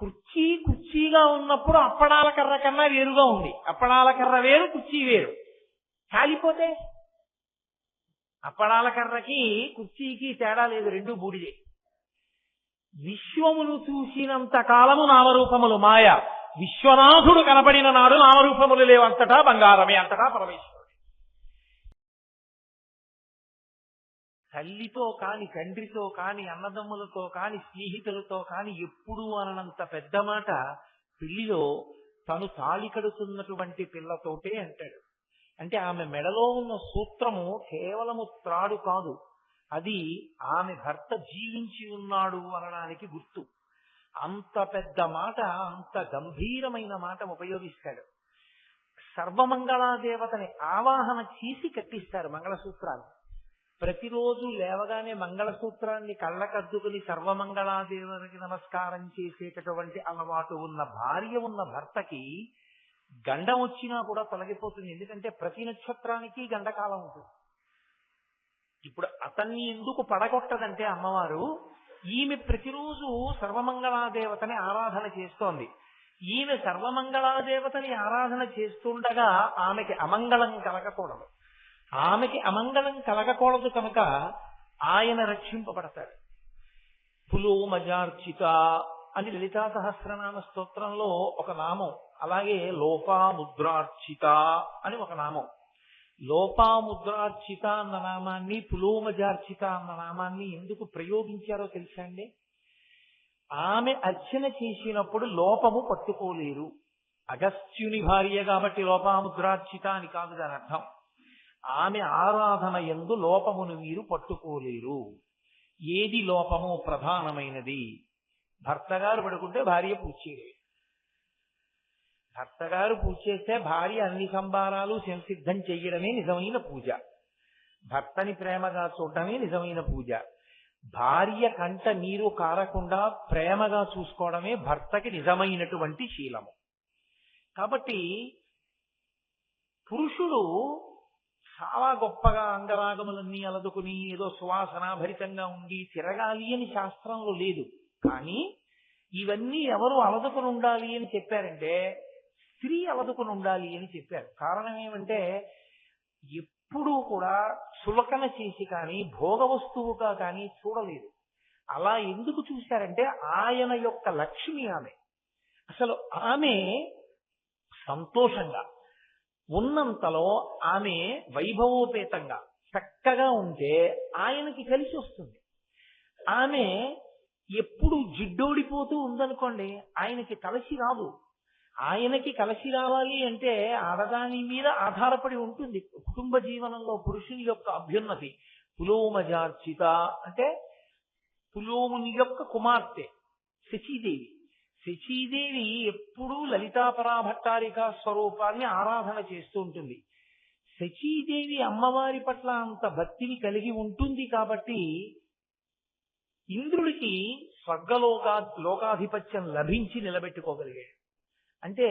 కుర్చీ కుర్చీగా ఉన్నప్పుడు అప్పడాల కర్ర కన్నా వేరుగా ఉంది. అప్పడాల కర్ర వేరు, కుర్చీ వేరు. కాలిపోతే అప్పడాల కర్రకి కుర్చీకి తేడా లేదు, రెండు బూడిదే. విశ్వమును చూసినంత కాలము నామరూపములు మాయ. విశ్వనాథుడు కనపడిన నాడు నామరూపములు లేవంతటా బంగారమే, అంతటా పరమేశ్వరుడు. తల్లితో కాని, తండ్రితో కాని, అన్నదమ్ములతో కాని, స్నేహితులతో కాని ఎప్పుడూ అననంత పెద్ద మాట పెళ్లిలో తను తాళి కడుతున్నటువంటి పిల్లతోటే అంటాడు. అంటే ఆమె మెడలో ఉన్న సూత్రము కేవలము త్రాడు కాదు, అది ఆమె భర్త జీవించి ఉన్నాడు అనడానికి గుర్తు. అంత పెద్ద మాట, అంత గంభీరమైన మాట ఉపయోగిస్తాడు. సర్వమంగళాదేవతని ఆవాహన చేసి కట్టిస్తారు మంగళసూత్రాన్ని. ప్రతిరోజు లేవగానే మంగళసూత్రాన్ని కళ్ళకద్దుకుని సర్వమంగళాదేవతకి నమస్కారం చేసేటటువంటి అలవాటు ఉన్న భార్య ఉన్న భర్తకి గండం వచ్చినా కూడా తొలగిపోతుంది. ఎందుకంటే ప్రతి నక్షత్రానికి గండకాలం ఉంటుంది. ఇప్పుడు అతన్ని ఎందుకు పడగొట్టదంటే అమ్మవారు, ఈమె ప్రతిరోజు సర్వమంగళాదేవతని ఆరాధన చేస్తోంది. ఈమె సర్వమంగళాదేవతని ఆరాధన చేస్తుండగా ఆమెకి అమంగళం కలగకూడదు. ఆమెకి అమంగళం కలగకూడదు కనుక ఆయన రక్షింపబడతాడు. పులోమజార్చిత అని లలితా సహస్రనామ స్తోత్రంలో ఒక నామం, అలాగే లోపాముద్రార్చిత అని ఒక నామం. లోపాముద్రార్చిత అన్న నామాన్ని, పులోమజార్చిత అన్న నామాన్ని ఎందుకు ప్రయోగించారో తెలుసా అండి? ఆమె అర్చన చేసినప్పుడు లోపము పట్టుకోలేరు. అగస్త్యుని భార్య కాబట్టి లోపాముద్రార్చిత అని కాదు దాని అర్థం. ఆమె ఆరాధన యందు లోపమును మీరు పట్టుకోలేరు. ఏది లోపము? ప్రధానమైనది. భర్త గారు పడుకుంటే భార్య పూజ చేయలేదు. భర్త గారు పూజ చేస్తే భార్య అన్ని సంబారాలు సంసిద్ధం చెయ్యడమే నిజమైన పూజ. భర్తని ప్రేమగా చూడటమే నిజమైన పూజ. భార్య కంట నీరు కారకుండా ప్రేమగా చూసుకోవడమే భర్తకి నిజమైనటువంటి శీలము. కాబట్టి పురుషుడు చాలా గొప్పగా అంగరాగములన్నీ అలదుకుని ఏదో సువాసన భరితంగా ఉండి తిరగాలి అని శాస్త్రంలో లేదు. కానీ ఇవన్నీ ఎవరు అలదుకుని ఉండాలి అని చెప్పారంటే స్త్రీ అలదుకుని ఉండాలి అని చెప్పారు. కారణం ఏమంటే ఎప్పుడూ కూడా చులకన చేసి కానీ భోగ వస్తువుగా కానీ చూడలేదు. అలా ఎందుకు చూశారంటే ఆయన యొక్క లక్ష్మి ఆమె. అసలు ఆమె సంతోషంగా ఉన్నంతలో ఆమె వైభవోపేతంగా చక్కగా ఉంటే ఆయనకి కలిసి వస్తుంది. ఆమె ఎప్పుడు జిడ్డోడిపోతూ ఉందనుకోండి, ఆయనకి కలిసి రాదు. ఆయనకి కలిసి రావాలి అంటే ఆడదాని మీద ఆధారపడి ఉంటుంది కుటుంబ జీవనంలో పురుషుని యొక్క అభ్యున్నతి. పులోమజార్చిత అంటే పులోముని యొక్క కుమార్తె శచీదేవి. శచీదేవి ఎప్పుడూ లలితాపరాభట్టారిక స్వరూపాన్ని ఆరాధన చేస్తూ ఉంటుంది. శచీదేవి అమ్మవారి పట్ల అంత భక్తిని కలిగి ఉంటుంది కాబట్టి ఇంద్రుడికి లోకాధిపత్యం లభించి నిలబెట్టుకోగలిగాడు. అంటే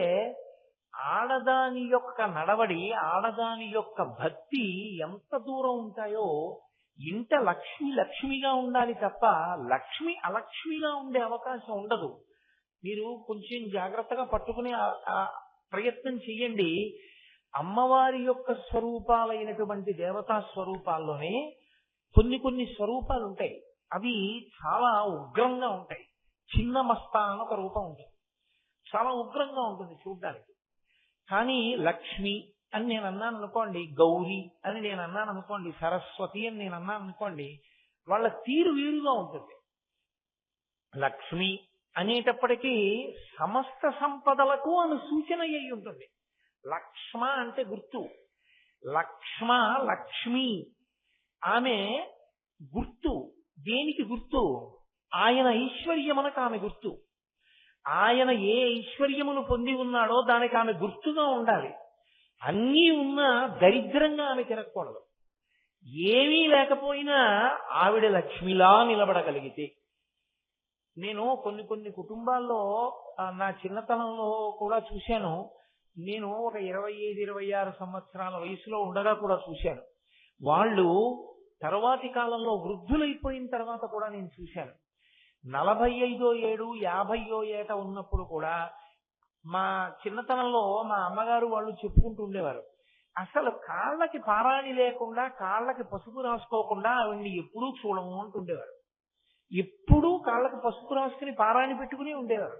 ఆడదాని యొక్క నడవడి, ఆడదాని యొక్క భక్తి ఎంత దూరం ఉంటాయో, ఇంట లక్ష్మి లక్ష్మిగా ఉండాలి తప్ప లక్ష్మి అలక్ష్మిగా ఉండే అవకాశం ఉండదు. మీరు కొంచెం జాగ్రత్తగా పట్టుకునే ప్రయత్నం చెయ్యండి. అమ్మవారి యొక్క స్వరూపాలైనటువంటి దేవతా స్వరూపాల్లోనే కొన్ని స్వరూపాలు ఉంటాయి. అవి చాలా ఉగ్రంగా ఉంటాయి. చిన్న మస్తా అని ఒక రూపం ఉంటుంది, చాలా ఉగ్రంగా ఉంటుంది చూడ్డానికి. కానీ లక్ష్మి అని నేను అన్నాను అనుకోండి, గౌరీ అని నేను అన్నాను అనుకోండి, సరస్వతి అని నేను అన్నాను అనుకోండి, వాళ్ళ తీరు వేరుగా ఉంటుంది. లక్ష్మి అనేటప్పటికీ సమస్త సంపదలకు అను సూచన అయి ఉంటుంది. లక్ష్మ అంటే గుర్తు. లక్ష్మి ఆమె గుర్తు. దేనికి గుర్తు? ఆయన ఐశ్వర్యమునకు ఆమె గుర్తు. ఆయన ఏ ఐశ్వర్యమును పొంది ఉన్నాడో దానికి ఆమె గుర్తుగా ఉండాలి. అన్నీ ఉన్నా దరిద్రంగా ఆమె తిరగకూడదు. ఏమీ లేకపోయినా ఆవిడ లక్ష్మిలా నిలబడగలిగితే. నేను కొన్ని కుటుంబాల్లో నా చిన్నతనంలో కూడా చూశాను. నేను ఒక 25-26 సంవత్సరాల వయసులో ఉండగా కూడా చూశాను. వాళ్ళు తర్వాతి కాలంలో వృద్ధులైపోయిన తర్వాత కూడా నేను చూశాను. 45వ ఏడు 50వ ఏట ఉన్నప్పుడు కూడా మా చిన్నతనంలో మా అమ్మగారు వాళ్ళు చెప్పుకుంటూ ఉండేవారు, అసలు కాళ్ళకి పారాణి లేకుండా కాళ్ళకి పసుపు రాసుకోకుండా ఆవిడ్ని ఎప్పుడూ చూడము అంటుండేవారు. ఎప్పుడూ కాళ్ళకి పసుపు రాసుకుని పారాణి పెట్టుకుని ఉండేవారు.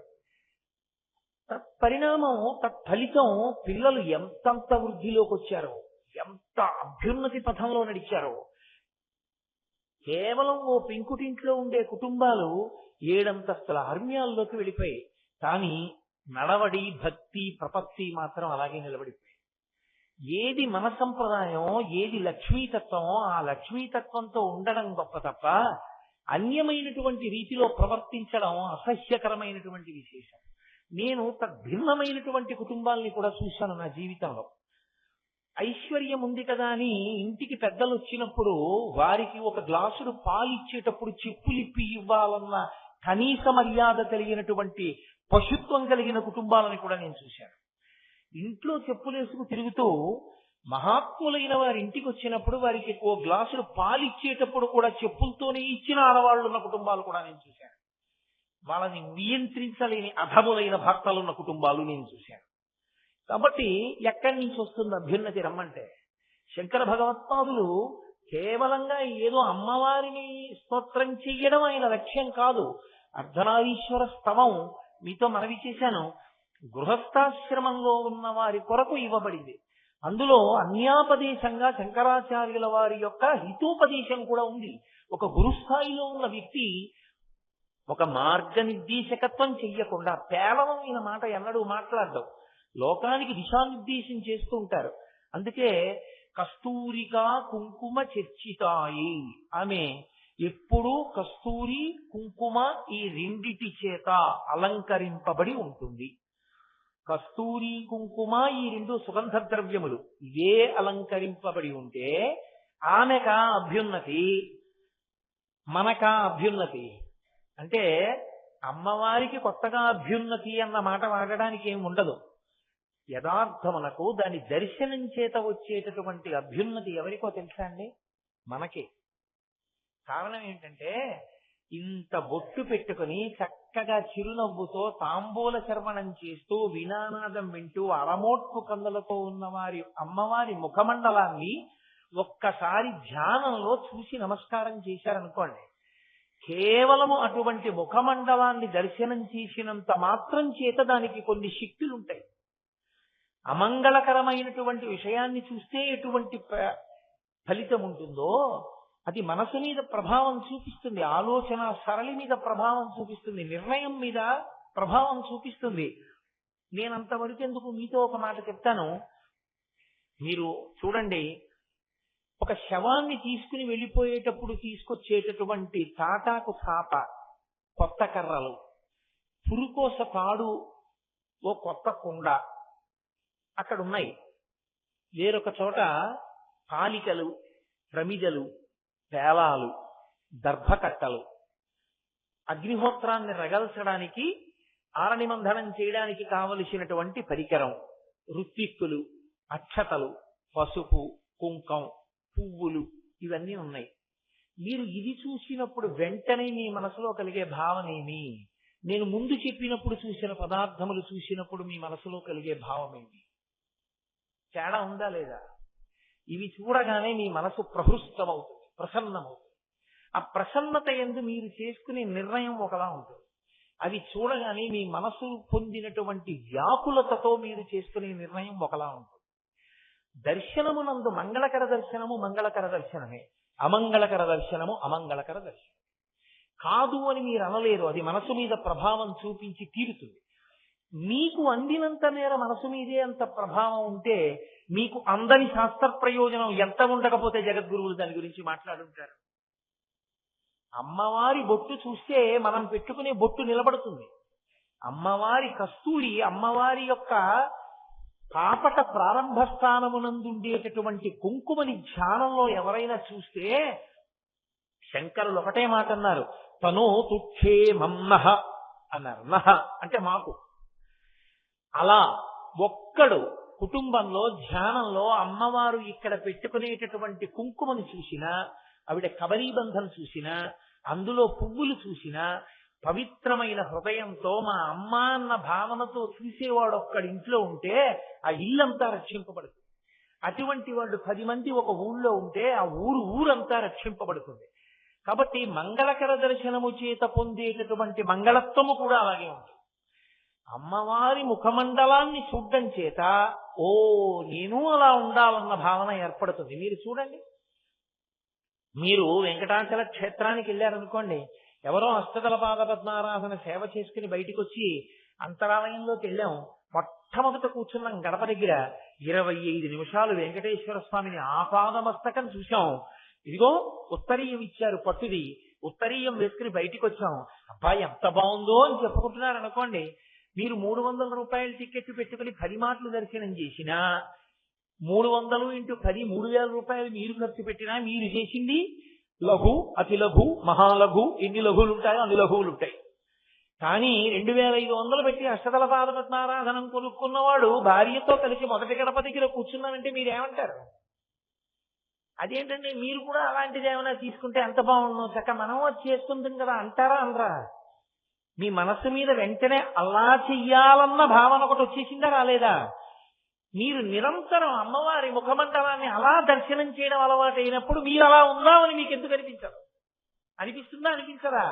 తత్పరిణామం తత్ఫలితం పిల్లలు ఎంతంత వృద్ధిలోకి వచ్చారో, ఎంత అభ్యున్నతి పథంలో నడిచారో. కేవలం ఓ పెంకుటింట్లో ఉండే కుటుంబాలు 7 అంతస్తుల హర్మ్యాల్లోకి వెళ్ళిపోయి, కానీ నడవడి, భక్తి, ప్రపత్తి మాత్రం అలాగే నిలబడిపోయి. ఏది మన సంప్రదాయం, ఏది లక్ష్మీతత్వమో ఆ లక్ష్మీతత్వంతో ఉండడం గొప్ప తప్ప అన్యమైనటువంటి రీతిలో ప్రవర్తించడం అసహ్యకరమైనటువంటి విశేషం. నేను తద్భిన్నమైనటువంటి కుటుంబాల్ని కూడా చూశాను నా జీవితంలో. ఐశ్వర్యం ఉంది కదా అని ఇంటికి పెద్దలు వచ్చినప్పుడు వారికి ఒక గ్లాసుడు పాలు ఇచ్చేటప్పుడు చెప్పులిప్పి ఇవ్వాలన్న కనీస మర్యాద కలిగినటువంటి పశుత్వం కలిగిన కుటుంబాలని కూడా నేను చూశాను. ఇంట్లో చెప్పులేసుకు తిరుగుతూ మహాత్ములైన వారి ఇంటికి వచ్చినప్పుడు వారికి ఓ గ్లాసుడు పాలు ఇచ్చేటప్పుడు కూడా చెప్పులతోనే ఇచ్చిన ఆడవాళ్ళు ఉన్న కుటుంబాలు కూడా నేను చూశాను. వాళ్ళని నియంత్రించలేని అధములైన భర్తలున్న కుటుంబాలు నేను చూశాను. కాబట్టి ఎక్కడి నుంచి వస్తుంది అభ్యున్నతి రమ్మంటే? శంకర భగవత్పాదులు కేవలంగా ఏదో అమ్మవారిని స్తోత్రం చెయ్యడం ఆయన లక్ష్యం కాదు. అర్ధనారీశ్వర స్తవం మీతో మనవి చేశాను, గృహస్థాశ్రమంలో ఉన్న వారి కొరకు ఇవ్వబడింది. అందులో అన్యాపదేశంగా శంకరాచార్యుల వారి యొక్క హితోపదేశం కూడా ఉంది. ఒక గురుస్థాయిలో ఉన్న వ్యక్తి ఒక మార్గనిర్దేశకత్వం చెయ్యకుండా పేలవమైన మాట ఎన్నడూ మాట్లాడడం, లోకానికి దిశానిర్దేశం చేస్తూ ఉంటారు. అందుకే కస్తూరికా కుంకుమ చర్చితాయి, ఆమె ఎప్పుడూ కస్తూరి కుంకుమ ఈ రెండిటి చేత అలంకరింపబడి ఉంటుంది. కస్తూరి కుంకుమ ఈ 2 సుగంధ ద్రవ్యములు ఇవే అలంకరింపబడి ఉంటే ఆమెకా అభ్యున్నతి, మనకా అభ్యున్నతి. అంటే అమ్మవారికి కొత్తగా అభ్యున్నతి అన్న మాట వాడడానికి ఏమి ఉండదు. యథార్థమునకు దాని దర్శనం చేత వచ్చేటటువంటి అభ్యున్నతి ఎవరికో తెలుసా అండి? మనకే. కారణం ఏంటంటే ఇంత బొట్టు పెట్టుకుని చక్కగా చిరునవ్వుతో తాంబూల చర్వణం చేస్తూ వినానాదం వింటూ అరమోట్పు కందులతో ఉన్నవారి అమ్మవారి ముఖమండలాన్ని ఒక్కసారి ధ్యానంలో చూసి నమస్కారం చేశారనుకోండి, కేవలము అటువంటి ముఖమండలాన్ని దర్శనం చేసినంత మాత్రం చేత దానికి కొన్ని శక్తులుంటాయి. అమంగళకరమైనటువంటి విషయాన్ని చూస్తే ఎటువంటి ఫలితం ఉంటుందో అది మనసు మీద ప్రభావం చూపిస్తుంది, ఆలోచన సరళి మీద ప్రభావం చూపిస్తుంది, నిర్ణయం మీద ప్రభావం చూపిస్తుంది. నేనంతవరకు ఎందుకు మీతో ఒక మాట చెప్తాను. మీరు చూడండి, ఒక శవాన్ని తీసుకుని వెళ్ళిపోయేటప్పుడు తీసుకొచ్చేటటువంటి తాటాకు చాప, కొత్త కర్రలు, పురుకోస తాడు, ఓ కొత్త కుండ అక్కడ ఉన్నాయి. వేరొక చోట పాలికలు, ప్రమిదలు, పేలాలు, దర్భకట్టలు, అగ్నిహోత్రాన్ని రగల్చడానికి, ఆరణిమంధనం చేయడానికి కావలసినటువంటి పరికరం, రుత్తిక్కులు, అక్షతలు, పసుపు, కుంకం, పువ్వులు, ఇవన్నీ ఉన్నాయి. మీరు ఇది చూసినప్పుడు వెంటనే మీ మనసులో కలిగే భావన ఏమి? నేను ముందు చెప్పినప్పుడు చూసిన పదార్థములు చూసినప్పుడు మీ మనసులో కలిగే భావం ఏమి? తేడా ఉందా లేదా? ఇవి చూడగానే మీ మనసు ప్రహృష్టమవుతుంది, ప్రసన్నమవుతుంది. ఆ ప్రసన్నత యందు మీరు చేసుకునే నిర్ణయం ఒకలా ఉంటుంది. అవి చూడగానే మీ మనసు పొందినటువంటి వ్యాకులతతో మీరు చేసుకునే నిర్ణయం ఒకలా ఉంటుంది. దర్శనమునందు మంగళకర దర్శనము మంగళకర దర్శనమే, అమంగళకర దర్శనము అమంగళకర దర్శనం కాదు అని మీరు అనలేరు. అది మనసు మీద ప్రభావం చూపించి తీరుతుంది. మీకు అందినంత మేర మనసు మీదే అంత ప్రభావం ఉంటే మీకు అందని శాస్త్ర ప్రయోజనం ఎంత ఉండకపోతే జగద్గురువులు దాని గురించి మాట్లాడుంటారు. అమ్మవారి బొట్టు చూస్తే మనం పెట్టుకునే బొట్టు నిలబడుతుంది. అమ్మవారి కస్తూరి, అమ్మవారి యొక్క పాపట ప్రారంభ స్థానమునందుండేటటువంటి కుంకుమని ధ్యానంలో ఎవరైనా చూస్తే శంకరులు ఒకటే మాట అన్నారు, తనో తుక్షేమం నః అన్నారు. నః అంటే మాకు. అలా ఒక్కడు కుటుంబంలో ధ్యానంలో అమ్మవారు ఇక్కడ పెట్టుకునేటటువంటి కుంకుమని చూసినా, ఆవిడ కబరీబంధం చూసినా, అందులో పువ్వులు చూసినా పవిత్రమైన హృదయంతో మా అమ్మ అన్న భావనతో చూసేవాడు ఒక్కడి ఇంట్లో ఉంటే ఆ ఇల్లంతా రక్షింపబడుతుంది. అటువంటి వాళ్ళు 10 మంది ఒక ఊళ్ళో ఉంటే ఆ ఊరంతా రక్షింపబడుతుంది. కాబట్టి మంగళకర దర్శనము చేత పొందేటటువంటి మంగళత్వము కూడా అలాగే ఉంటుంది. అమ్మవారి ముఖమండలాన్ని చూడడం చేత నేను అలా ఉండాలన్న భావన ఏర్పడుతుంది. మీరు చూడండి, మీరు వెంకటాచల క్షేత్రానికి వెళ్ళారనుకోండి, ఎవరో అష్టదళ పాద పద్మారాధన సేవ చేసుకుని బయటికి వచ్చి అంతరాలయంలోకి వెళ్ళాం, మొట్టమొదట కూర్చున్నాం గడప దగ్గర 25 నిమిషాలు వెంకటేశ్వర స్వామిని ఆపాదమస్తకం చూశాం. ఇదిగో ఉత్తరీయం ఇచ్చారు, పట్టుది ఉత్తరీయం వేసుకుని బయటికి వచ్చాం. అబ్బాయి ఎంత బాగుందో అని చెప్పుకుంటున్నారు అనుకోండి. మీరు 300 రూపాయల టికెట్ పెట్టుకుని 10 మాటలు దర్శనం చేసినా 300 × 10 3000 రూపాయలు మీరు ఖర్చు పెట్టినా మీరు చేసింది లఘు, అతి లఘు, మహాలఘు, ఎన్ని లఘువులు ఉంటాయో అన్ని లఘువులు ఉంటాయి. కానీ 2500 పెట్టి అష్టదళ పాద పద్మారాధనం కొనుక్కున్నవాడు భార్యతో కలిసి మొదటి గడప దగ్గర కూర్చున్నానంటే మీరేమంటారు? అదేంటంటే మీరు కూడా అలాంటిది ఏమైనా తీసుకుంటే ఎంత బాగుండు, చక్క మనం వచ్చి చేసుకుంటాం కదా అంటారా అనరా? మీ మనస్సు మీద వెంటనే అలా చెయ్యాలన్న భావన ఒకటి వచ్చేసిందా రాలేదా? మీరు నిరంతరం అమ్మవారి ముఖమండలాన్ని అలా దర్శనం చేయడం అలవాటు అయినప్పుడు మీరు అలా ఉందామని మీకు ఎందుకు అనిపించదు? అనిపిస్తుందా అనిపించదా?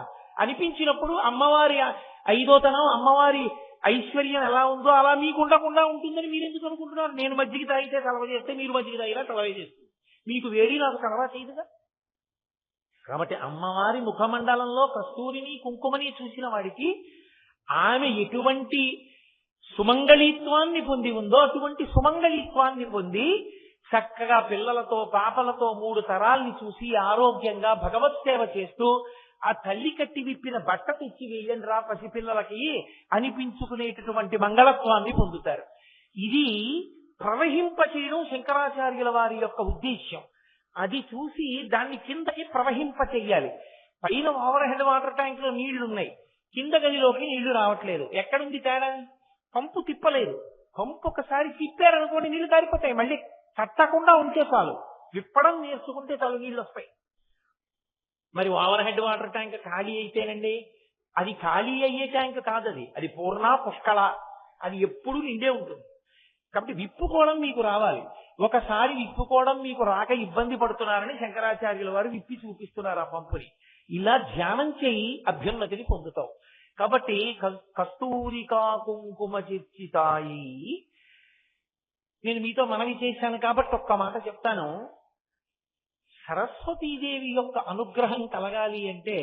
అనిపించినప్పుడు అమ్మవారి ఐదోతనం, అమ్మవారి ఐశ్వర్యం ఎలా ఉందో అలా మీకు ఉండకుండా ఉంటుందని మీరు ఎందుకు అనుకుంటున్నారు? నేను మజ్జిగ తాగితే కలవ చేస్తే మీరు మజ్జిగ తాగినా కలవ చేస్తుంది. మీకు వేడి నాకు కలవ చేయదుగా. కాబట్టి అమ్మవారి ముఖమండలంలో కస్తూరిని కుంకుమని చూసిన వాడికి ఆమె ఎటువంటి సుమంగళిత్వాన్ని పొంది ఉందో అటువంటి సుమంగళిత్వాన్ని పొంది చక్కగా పిల్లలతో పాపలతో 3 తరాల్ని చూసి ఆరోగ్యంగా భగవత్ సేవ చేస్తూ ఆ తల్లి కట్టి విప్పిన బట్ట తెచ్చి వేయండి రా పసిపిల్లలకి అనిపించుకునేటటువంటి మంగళత్వాన్ని పొందుతారు. ఇది ప్రవహింపచేయడం శంకరాచార్యుల వారి యొక్క ఉద్దేశ్యం. అది చూసి దాన్ని కిందకి ప్రవహింపచేయాలి. పైన ఓవర్ హెడ్ వాటర్ ట్యాంక్ లో నీళ్లు ఉన్నాయి, కింద గదిలోకి నీళ్లు రావట్లేదు. ఎక్కడుంది తేడా? పంపు తిప్పలేదు. పంపు ఒకసారి తిప్పారనుకోండి నీళ్లు కారిపోతాయి. మళ్ళీ కట్టకుండా ఉంటే చాలు, విప్పడం నేర్చుకుంటే చాలు నీళ్లు వస్తాయి. మరి ఓవర్ హెడ్ వాటర్ ట్యాంక్ ఖాళీ అయితేనండి, అది ఖాళీ అయ్యే ట్యాంక్ కాదు, అది పూర్ణ పుష్కళ, అది ఎప్పుడూ నిండే ఉంటుంది. కాబట్టి విప్పుకోవడం మీకు రావాలి. ఒకసారి విప్పుకోవడం మీకు రాక ఇబ్బంది పడుతున్నారని శంకరాచార్యుల వారు విప్పి చూపిస్తున్నారు ఆ పంపుని. ఇలా ధ్యానం చేయి అభ్యున్నతిని పొందుతావు. కాబట్టి కస్తూరికా కుంకుమ చిర్చితాయి. నేను మీతో మనవి చేశాను కాబట్టి ఒక్క మాట చెప్తాను. సరస్వతీదేవి యొక్క అనుగ్రహం కలగాలి అంటే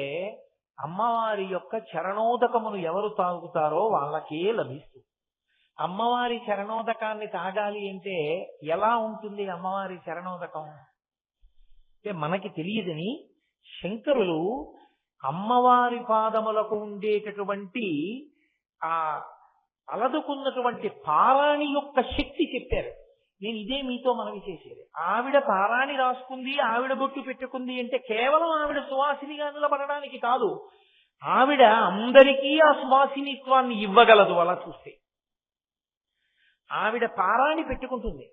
అమ్మవారి యొక్క చరణోదకమును ఎవరు తాగుతారో వాళ్ళకే లభిస్తుంది. అమ్మవారి చరణోదకాన్ని తాగాలి అంటే ఎలా ఉంటుంది అమ్మవారి చరణోదకం అంటే మనకి తెలియదని శంకరులు అమ్మవారి పాదములకు ఉండేటటువంటి ఆ అలదుకున్నటువంటి పారాణి యొక్క శక్తి చెప్పారు. నేను ఇదే మీతో మనవి చేసేది. ఆవిడ పారాణి రాసుకుంది, ఆవిడ బొట్టు పెట్టుకుంది అంటే కేవలం ఆవిడ సువాసినిగా నిలబడడానికి కాదు, ఆవిడ అందరికీ ఆ సువాసినిత్వాన్ని ఇవ్వగలదు. అలా చూస్తే ఆవిడ పారాణి పెట్టుకుంటుంది.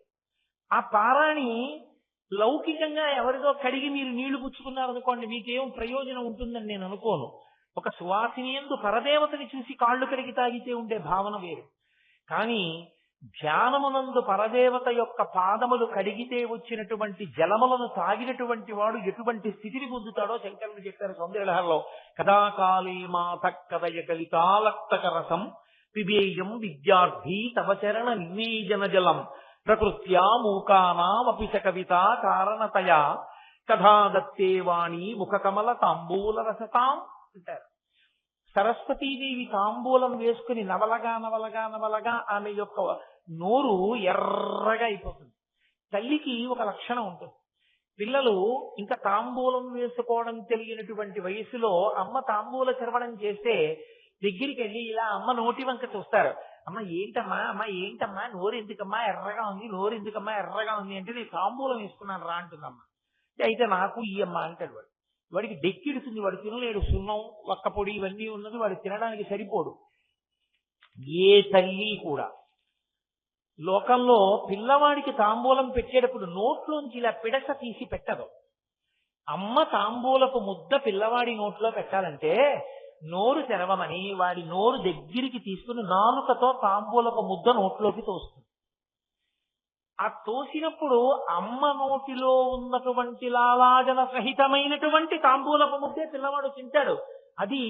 ఆ పారాణి లౌకికంగా ఎవరిదో కడిగి మీరు నీళ్లు పుచ్చుకున్నారనుకోండి, మీకేం ప్రయోజనం ఉంటుందని నేను అనుకోను. ఒక సువాసిని యందు పరదేవతని చూసి కాళ్ళు కడిగి తాగితే ఉండే భావన వేరు. కానీ ధ్యానమునందు పరదేవత యొక్క పాదములు కడిగితే వచ్చినటువంటి జలములను తాగినటువంటి వాడు ఎటువంటి స్థితిని పొందుతాడో శంకరుడు చెప్పారు సౌందర్యలహరిలో. కదాకాళీ మాత కదయ కలితాలక్తక రసం పిబేయం విద్యార్థి తవ చరణ నివేజన జలం ప్రకృత్యా మూకానామపి చ కవిత కారణతయా కథాదత్తే వాణి ముఖకమల తాంబూల రసతాం అంటారు. సరస్వతీదేవి తాంబూలం వేసుకుని నవలగా నవలగా నవలగా ఆమె యొక్క నోరు ఎర్రగా అయిపోతుంది. తల్లికి ఒక లక్షణం ఉంటుంది. పిల్లలు ఇంకా తాంబూలం వేసుకోవడం తెలియనటువంటి వయసులో అమ్మ తాంబూల చర్వణం చేస్తే దగ్గరికి వెళ్ళి ఇలా అమ్మ నోటి వంక చూస్తారు. అమ్మ ఏంటమ్మా, అమ్మ ఏంటమ్మా, నోరు ఎందుకమ్మా ఎర్రగా ఉంది, నోరు ఎందుకమ్మా ఎర్రగా ఉంది అంటే నేను తాంబూలం వేసుకున్నాను రా అంటుందమ్మ. అయితే నాకు ఈ అమ్మ అంటాడు. వాడికి డెక్కిడుతుంది, వాడు తినలేడు. సున్నం ఒక్క పొడి ఇవన్నీ ఉన్నది, వాడు తినడానికి సరిపోడు. ఏ తల్లి కూడా లోకంలో పిల్లవాడికి తాంబూలం పెట్టేటప్పుడు నోట్లోంచి ఇలా పిడస తీసి పెట్టదు. అమ్మ తాంబూలపు ముద్ద పిల్లవాడి నోట్లో పెట్టాలంటే నోరు తెరవమని వాడి నోరు దగ్గరికి తీసుకుని నాలుకతో తాంబూలపు ముద్ద నోట్లోకి తోస్తుంది. ఆ తోసినప్పుడు అమ్మ నోటిలో ఉన్నటువంటి లాలాజల సహితమైనటువంటి తాంబూలపు ముద్దే పిల్లవాడు తింటాడు. అది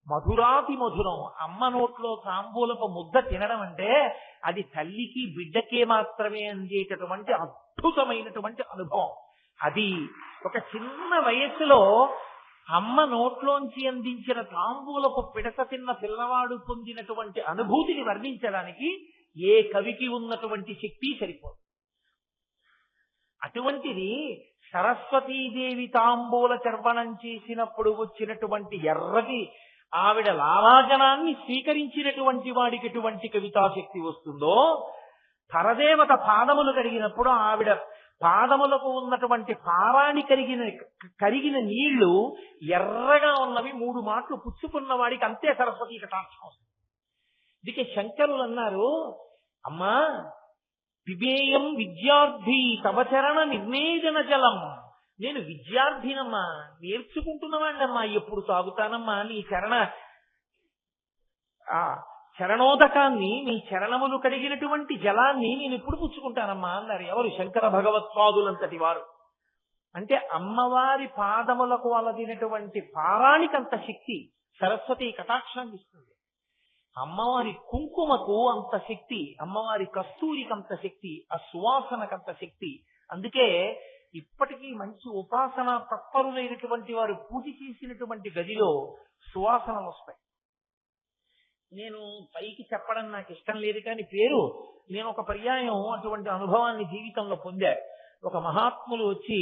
మధురాతి మధురం. అమ్మ నోట్లో తాంబూలపు ముద్ద తినడం అంటే అది తల్లికి బిడ్డకే మాత్రమే అందేటటువంటి అద్భుతమైనటువంటి అనుభవం. అది ఒక చిన్న వయస్సులో అమ్మ నోట్లోంచి అందించిన తాంబూలపు పిడత తిన్న పిల్లవాడు పొందినటువంటి అనుభూతిని వర్ణించడానికి ఏ కవికి ఉన్నటువంటి శక్తి సరిపోదు. అటువంటిది సరస్వతీదేవి తాంబూల చర్వణం చేసినప్పుడు వచ్చినటువంటి ఎర్రటి ఆవిడ లాలాజనాన్ని స్వీకరించినటువంటి వాడికి ఎటువంటి కవితాశక్తి వస్తుందో, పరదేవత పాదములు కడిగినప్పుడు ఆవిడ పాదములకు ఉన్నటువంటి పారాణి కరిగిన నీళ్లు ఎర్రగా ఉన్నవి 3 మాటలు పుచ్చుకున్న వాడికి అంతే సరస్వతీ కటాక్షం వస్తుంది. అందుకే శంకరులు అన్నారు, అమ్మా పిబేయం విద్యార్థి తవచరణ నిర్ణేజన జలం. నేను విద్యార్థినమ్మా, నేర్చుకుంటున్నవాడినమ్మా, ఎప్పుడు తాగుతానమ్మా నీ చరణోదకాన్ని, నీ చరణములు కడిగినటువంటి జలాన్ని నేను ఎప్పుడు పుచ్చుకుంటానమ్మా అన్నారు. ఎవరు? శంకర భగవత్పాదులంతటి వారు. అంటే అమ్మవారి పాదములకు అలదినటువంటి పారాణికంత శక్తి సరస్వతి కటాక్షాన్ని ఇస్తుంది. అమ్మవారి కుంకుమకు అంత శక్తి, అమ్మవారి కస్తూరికంత శక్తి, ఆ సువాసనకంత శక్తి. అందుకే ఇప్పటికీ మంచి ఉపాసన తత్పరులైనటువంటి వారు పూజ చేసినటువంటి గదిలో సువాసనలు వస్తాయి. నేను పైకి చెప్పడం నాకు ఇష్టం లేదు, కానీ నేను ఒక పర్యాయం అటువంటి అనుభవాన్ని జీవితంలో పొందా. ఒక మహాత్ములు వచ్చి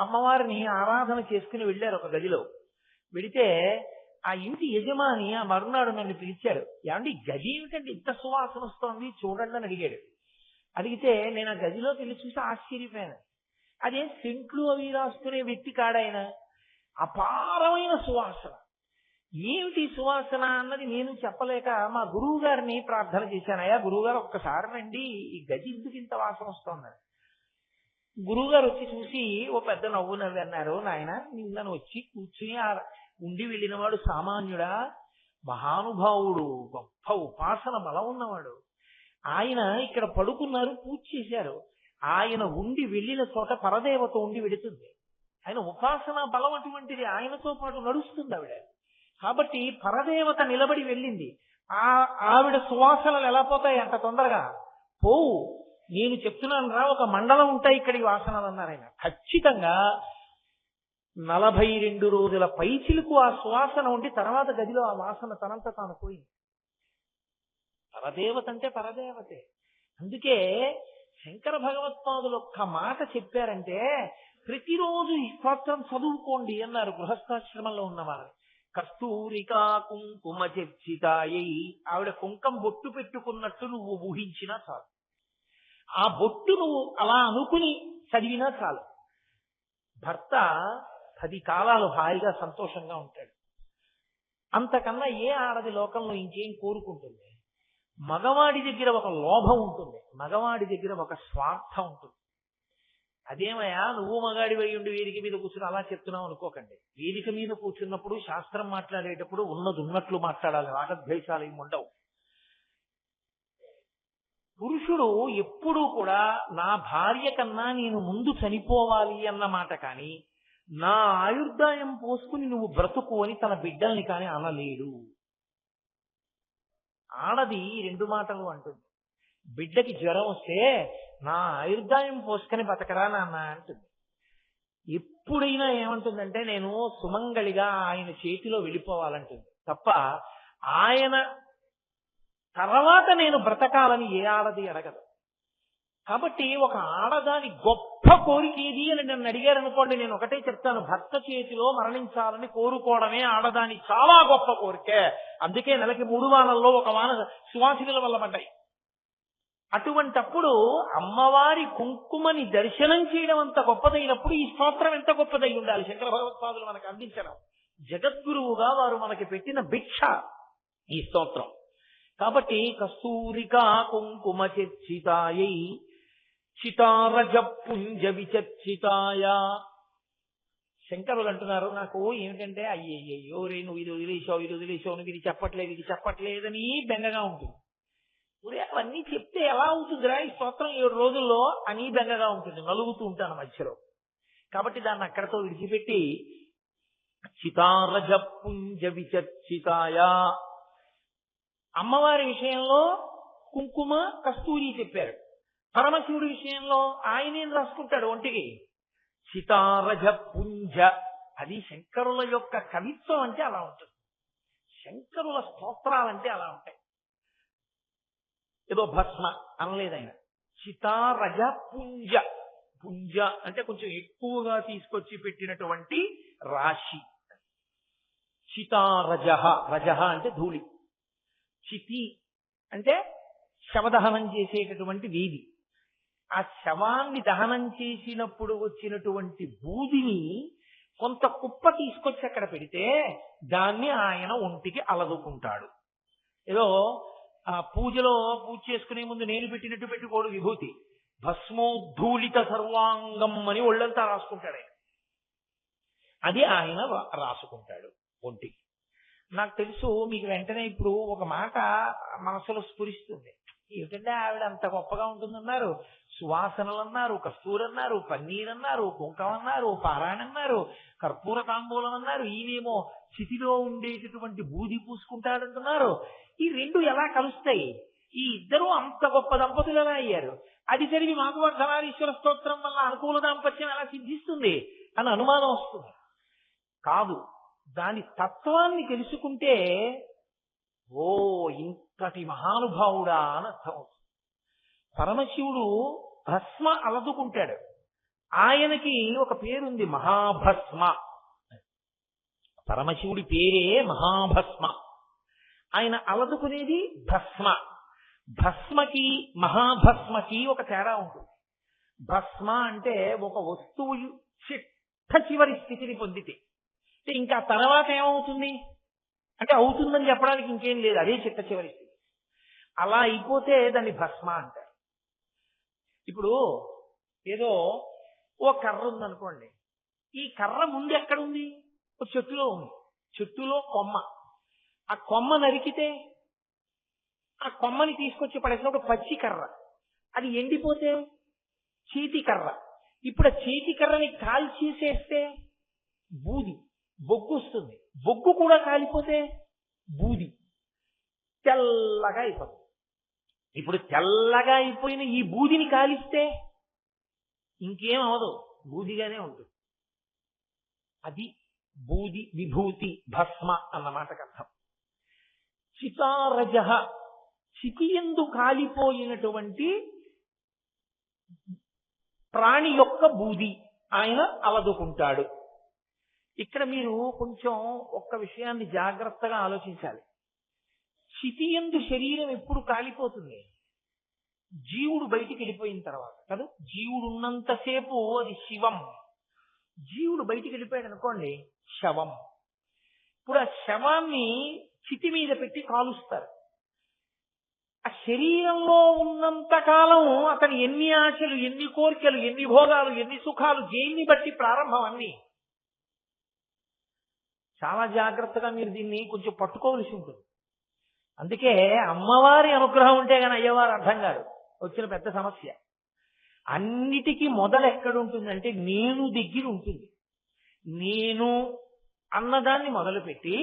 అమ్మవారిని ఆరాధన చేసుకుని వెళ్ళారు ఒక గదిలో. వెడితే ఆ ఇంటి యజమాని ఆ మరునాడు నన్ను పిలిచాడు. ఏమండి గది ఏమిటండి ఇంత సువాసన వస్తోంది చూడండి అని అడిగాడు. అడిగితే నేను ఆ గదిలోకి వెళ్ళి చూసి ఆశ్చర్యపోయాను. అదే సెంట్లు అవి రాసుకునే వ్యక్తి కాడాయన. అపారమైన సువాసన. ఏమిటి సువాసన అన్నది నేను చెప్పలేక మా గురువు గారిని ప్రార్థన చేశాను. అయ్యా గురువు గారు ఒక్కసారి రండి, ఈ గది ఎందుకు ఇంత వాసన వస్తోందని. గురువు గారు వచ్చి చూసి ఓ పెద్ద నవ్వు నవ్వి అన్నారు, నాయన నిన్నను వచ్చి కూర్చుని ఉండి వెళ్ళినవాడు సామాన్యుడా, మహానుభావుడు, గొప్ప ఉపాసన బలం ఉన్నవాడు. ఆయన ఇక్కడ పడుకున్నారు, పూజ చేశారు. ఆయన ఉండి వెళ్ళిన చోట పరదేవత ఉండి వెడుతుంది. ఆయన ఉపాసన బలం అటువంటిది, ఆయనతో పాటు నడుస్తుంది ఆవిడ. కాబట్టి పరదేవత నిలబడి వెళ్ళింది. ఆవిడ సువాసనలు ఎలా పోతాయి అంత తొందరగా? పోవు. నేను చెప్తున్నాను రా, ఒక మండలం ఉంటాయి ఇక్కడ ఈ వాసనలు అన్నారు ఆయన. ఖచ్చితంగా 42 రోజుల పైచిలకు ఆ సువాసన ఉండి తర్వాత గదిలో ఆ వాసన తనంత తాను పోయింది. పరదేవత అంటే పరదేవతే. అందుకే శంకర భగవత్పాదులు ఒక్క మాట చెప్పారంటే ప్రతిరోజు ఈ స్తోత్రం చదువుకోండి అన్నారు గృహస్థాశ్రమంలో ఉన్నవారు. కస్తూరికా కుంకుమ చర్చితాయై. ఆవిడ కుంకం బొట్టు పెట్టుకున్నట్టు నువ్వు ఊహించినా చాలు, ఆ బొట్టు నువ్వు అలా అనుకుని చదివినా చాలు, భర్త 10 కాలాలు హాయిగా సంతోషంగా ఉంటాడు. అంతకన్నా ఏ ఆడది లోకంలో ఇంకేం కోరుకుంటుంది? మగవాడి దగ్గర ఒక లోభం ఉంటుంది, మగవాడి దగ్గర ఒక స్వార్థం ఉంటుంది. అదేమయ్యా నువ్వు మగాడి వై ఉండి వేదిక మీద కూర్చుని అలా చెప్తున్నావు అనుకోకండి. వేదిక మీద కూర్చున్నప్పుడు శాస్త్రం మాట్లాడేటప్పుడు ఉన్నది ఉన్నట్లు మాట్లాడాలి, రాగద్వేషాలు ఏమి ఉండవు. పురుషుడు ఎప్పుడూ కూడా నా భార్య కన్నా నేను ముందు చనిపోవాలి అన్న మాట కానీ, నా ఆయుర్దాయం పోసుకుని నువ్వు బ్రతుకు అని తన బిడ్డల్ని కానీ అనలేడు. ఆడది 2 మాటలు అంటుంది. బిడ్డకి జ్వరం వస్తే నా ఆయుర్దాయం పోసుకొని బతకరా నాన్న అంటుంది. ఎప్పుడైనా ఏమంటుందంటే నేను సుమంగళిగా ఆయన చేతిలో వెళ్ళిపోవాలంటుంది తప్ప ఆయన తర్వాత నేను బ్రతకాలని ఏ ఆడది అడగదు. కాబట్టి ఒక ఆడదాని గొప్ప కోరిక ఏది అని నన్ను అడిగారు అనుకోండి, నేను ఒకటే చెప్తాను, భర్త చేతిలో మరణించాలని కోరుకోవడమే ఆడదాని చాలా గొప్ప కోరికే. అందుకే నెలకి 3 వానల్లో 1 వాన సువాసినుల వల్ల పడ్డాయి. అటువంటప్పుడు అమ్మవారి కుంకుమని దర్శనం చేయడం అంత గొప్పదైనప్పుడు ఈ స్తోత్రం ఎంత గొప్పదై ఉండాలి. శంకర భగవత్పాదులు మనకు అందించడం, జగద్గురువుగా వారు మనకి పెట్టిన భిక్ష ఈ స్తోత్రం. కాబట్టి కస్తూరికా కుంకుమ చర్చితాయై చితారజ పుంజ విచర్చితాయ శంకరులు అంటున్నారు, నాకు ఏమిటంటే అయ్యో రే నువ్వు ఇది వదిలేసావు నువ్వు ఇది చెప్పట్లేదని బెంగగా ఉంటుంది. అవన్నీ చెప్తే ఎలా అవుతుందిరా ఈ స్తోత్రం 7 రోజుల్లో అని బెంగగా ఉంటుంది, నలుగుతూ ఉంటాను మధ్యలో. కాబట్టి దాన్ని అక్కడతో విడిచిపెట్టి చితారజ పుంజ విచర్చితాయ, అమ్మవారి విషయంలో కుంకుమ కస్తూరి చెప్పారు. పరమశివుడి విషయంలో ఆయనేం రాసుకుంటాడు ఒంటికి? చితారజ పుంజ. అది శంకరుల యొక్క కవిత్వం అంటే అలా ఉంటుంది, శంకరుల స్తోత్రాలంటే అలా ఉంటాయి. ఏదో భస్మ అనలేదు ఆయన, చితారజ పుంజ. పుంజ అంటే కొంచెం ఎక్కువగా తీసుకొచ్చి పెట్టినటువంటి రాశి. చితారజ, రజ అంటే ధూళి, చితి అంటే శవదహనం చేసేటటువంటి వీధి. ఆ శవాన్ని దహనం చేసినప్పుడు వచ్చినటువంటి బూదిని కొంత కుప్ప తీసుకొచ్చి అక్కడ పెడితే దాన్ని ఆయన ఒంటికి అలదుకుంటాడు. ఏదో పూజలో పూజ చేసుకునే ముందు నేను పెట్టినట్టు పెట్టుకోడు విభూతి, భస్మోద్ధూళిత సర్వాంగం అని ఒళ్ళంతా రాసుకుంటాడు ఆయన. అది ఆయన రాసుకుంటాడు ఒంటికి. నాకు తెలుసు మీకు వెంటనే ఇప్పుడు ఒక మాట మనసులో స్ఫురిస్తుంది, ఏమిటంటే ఆవిడ అంత గొప్పగా ఉంటుందన్నారు, సువాసనలు అన్నారు, కస్తూరి అన్నారు, పన్నీర్ అన్నారు, కుంకం అన్నారు, పారాయణ అన్నారు, కర్పూర తాంబూలం అన్నారు, ఈయనేమో చితిలో ఉండేటటువంటి బూది పూసుకుంటాడంటున్నారు. ఈ రెండు ఎలా కలుస్తాయి? ఈ ఇద్దరు అంత గొప్ప దంపతులు ఎలా అయ్యారు? అది జరిగి మాకు వర్ధనారీశ్వర స్తోత్రం వల్ల అనుకూల దాంపత్యం ఎలా సిద్ధిస్తుంది అని అనుమానం వస్తుంది. కాదు, దాని తత్వాన్ని తెలుసుకుంటే ఓ ఇంతటి మహానుభావుడా అని అర్థం అవుతుంది. పరమశివుడు భస్మ అలదుకుంటాడు, ఆయనకి ఒక పేరుంది మహాభస్మ. పరమశివుడి పేరే మహాభస్మ. ఆయన అలదుకునేది భస్మ. భస్మకి మహాభస్మకి ఒక తేడా ఉంటుంది. భస్మ అంటే ఒక వస్తువు చిట్ట చివరి స్థితిని పొందితే, అంటే ఇంకా తర్వాత ఏమవుతుంది అంటే అవుతుందని చెప్పడానికి ఇంకేం లేదు, అదే చిట్ట చివరి స్థితి. అలా అయిపోతే దాన్ని భస్మ అంటారు. ఇప్పుడు ఏదో ఓ కర్ర ఉందనుకోండి, ఈ కర్ర ముందు ఎక్కడుంది? ఒక చెట్టులో ఉంది, చెట్టులో కొమ్మ. ఆ కొమ్మ నరికితే ఆ కొమ్మని తీసుకొచ్చి పడేసినప్పుడు పచ్చి కర్ర, అది ఎండిపోతే చేతి కర్ర. ఇప్పుడు ఆ చేతి కర్రని కాల్చేసేస్తే బూది, బొగ్గు వస్తుంది. బొగ్గు కూడా కాలిపోతే బూది తెల్లగా అయిపోతుంది. ఇప్పుడు తెల్లగా అయిపోయిన ఈ బూదిని కాలిస్తే ఇంకేం అవదు, బూదిగానే ఉంటుంది. అది బూది, విభూతి, భస్మ అన్నమాటకు అర్థం. చితారజ, చితియందు కాలిపోయినటువంటి ప్రాణి యొక్క బూది ఆయన అలదుకుంటాడు. ఇక్కడ మీరు కొంచెం ఒక్క విషయాన్ని జాగ్రత్తగా ఆలోచించాలి. చితియందు శరీరం ఎప్పుడు కాలిపోతుంది? జీవుడు బయటికి వెళ్ళిపోయిన తర్వాత కదా. జీవుడు ఉన్నంతసేపు అది శివం, జీవుడు బయటికి వెళ్ళిపోయాడు అనుకోండి శవం. ఇప్పుడు ఆ శవాన్ని చితి మీద పెట్టి కాలుస్తారు. ఆ శరీరంలో ఉన్నంత కాలం అతను ఎన్ని ఆశలు, ఎన్ని కోరికలు, ఎన్ని భోగాలు, ఎన్ని సుఖాలు, దేన్ని బట్టి ప్రారంభం అన్ని. చాలా జాగ్రత్తగా మీరు దీన్ని కొంచెం పట్టుకోవలసి ఉంటుంది. అందుకే అమ్మవారి అనుగ్రహం ఉంటే కానీ అయ్యవారు అర్థం కాదు, వచ్చిన పెద్ద సమస్య. అన్నిటికీ మొదలు ఎక్కడుంటుందంటే నేను దగ్గర ఉంటుంది. నేను అన్నదాన్ని మొదలుపెట్టి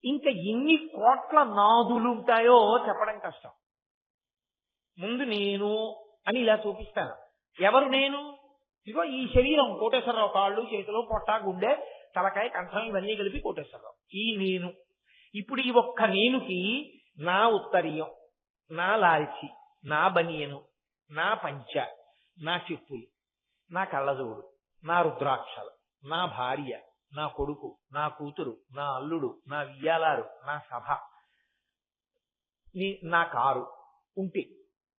ఇంకా ఎన్ని కోట్ల నాదులు ఉంటాయో చెప్పడం కష్టం. ముందు నేను అని ఇలా చూపిస్తాను. ఎవరు నేను? ఇదిగో ఈ శరీరం, కోటేశ్వరరావు కాళ్ళు, చేతులు, పొట్ట, గుండె, తలకాయ, కంఠం ఇవన్నీ కలిపి కోటేశ్వరరావు. ఈ నేను. ఇప్పుడు ఈ ఒక్క నేనుకి నా ఉత్తరీయం, నా లాల్చి, నా బనియను, నా పంచ, నా చెప్పులు, నా కళ్ళజోడు, నా రుద్రాక్షలు, నా భార్య, నా కొడుకు, నా కూతురు, నా అల్లుడు, నా వియ్యాలారు, నా సభ, నా కారు ఉంటే,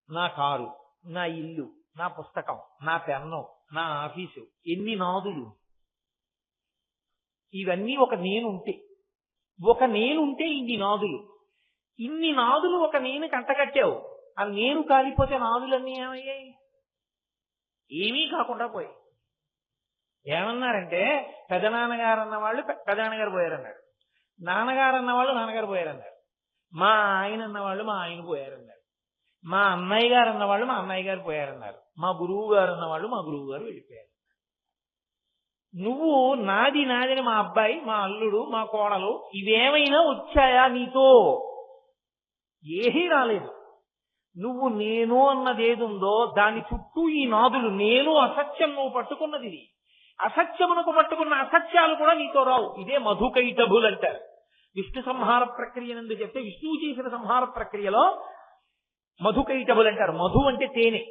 నా కారు, నా ఇల్లు, నా పుస్తకం, నా పెన్ను, నా ఆఫీసు, ఎన్ని నాదులు. ఇవన్నీ ఒక నేనుంటే, ఒక నేనుంటే ఇన్ని నాదులు. ఇన్ని నాదులు ఒక నేను కంటగట్టావు, ఆ నేను కాలిపోతే నాదులన్నీ ఏమయ్యాయి? ఏమీ కాకుండా పోయాయి. ఏమన్నారంటే పెదనాన్నగారు అన్నవాళ్ళు పెదనాన్నగారు పోయారన్నారు, నాన్నగారు అన్నవాళ్ళు నాన్నగారు పోయారన్నారు, మా ఆయన అన్నవాళ్ళు మా ఆయన పోయారన్నారు, మా అన్నయ్య గారు అన్నవాళ్ళు మా అన్నయ్య గారు పోయారన్నారు, మా గురువు గారు అన్నవాళ్ళు మా గురువు గారు వెళ్ళిపోయారు. నువ్వు నాది నాదని మా అబ్బాయి, మా అల్లుడు, మా కోడలు ఇవేమైనా వచ్చాయా నీతో? ఏమీ రాలేదు. నువ్వు నేను అన్నది ఏదుందో దాని చుట్టూ ఈ నాదులు. నేను అసత్యం నువ్వు పట్టుకున్నది ఇది. అసత్యమునకు పట్టుకున్న అసత్యాలు కూడా నీతో రావు. ఇదే మధుకైటభులు అంటారు. విష్ణు సంహార ప్రక్రియ నందు చెప్తే విష్ణువు చేసిన సంహార ప్రక్రియలో మధుకైటభులు అంటారు. మధు అంటే తేనె.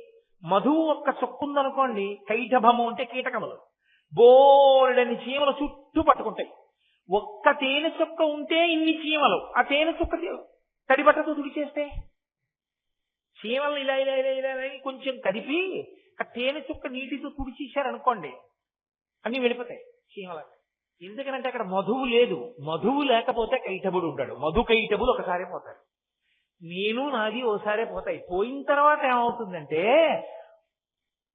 మధువు ఒక్క చొక్కుందనుకోండి, కైటభము అంటే కీటకములు. బోర్డని చీమలు చుట్టూ పట్టుకుంటాయి. ఒక్క తేనె చుక్క ఉంటే ఇన్ని చీమలు. ఆ తేనె చుక్క తడిబట్టతో తుడిచేస్తే చీమలను ఇలా ఇలా ఇలా ఇలా కొంచెం కదిపి ఆ తేనె చుక్క నీటితో తుడిచేశారనుకోండి, అన్ని వెళ్ళిపోతాయి చీమలకు. ఎందుకనంటే అక్కడ మధువు లేదు. మధువు లేకపోతే కైటభుడు ఉంటాడు. మధు కైటభులు ఒకసారి పోతాడు. నేను నాది ఓసారే పోతాయి. పోయిన తర్వాత ఏమవుతుందంటే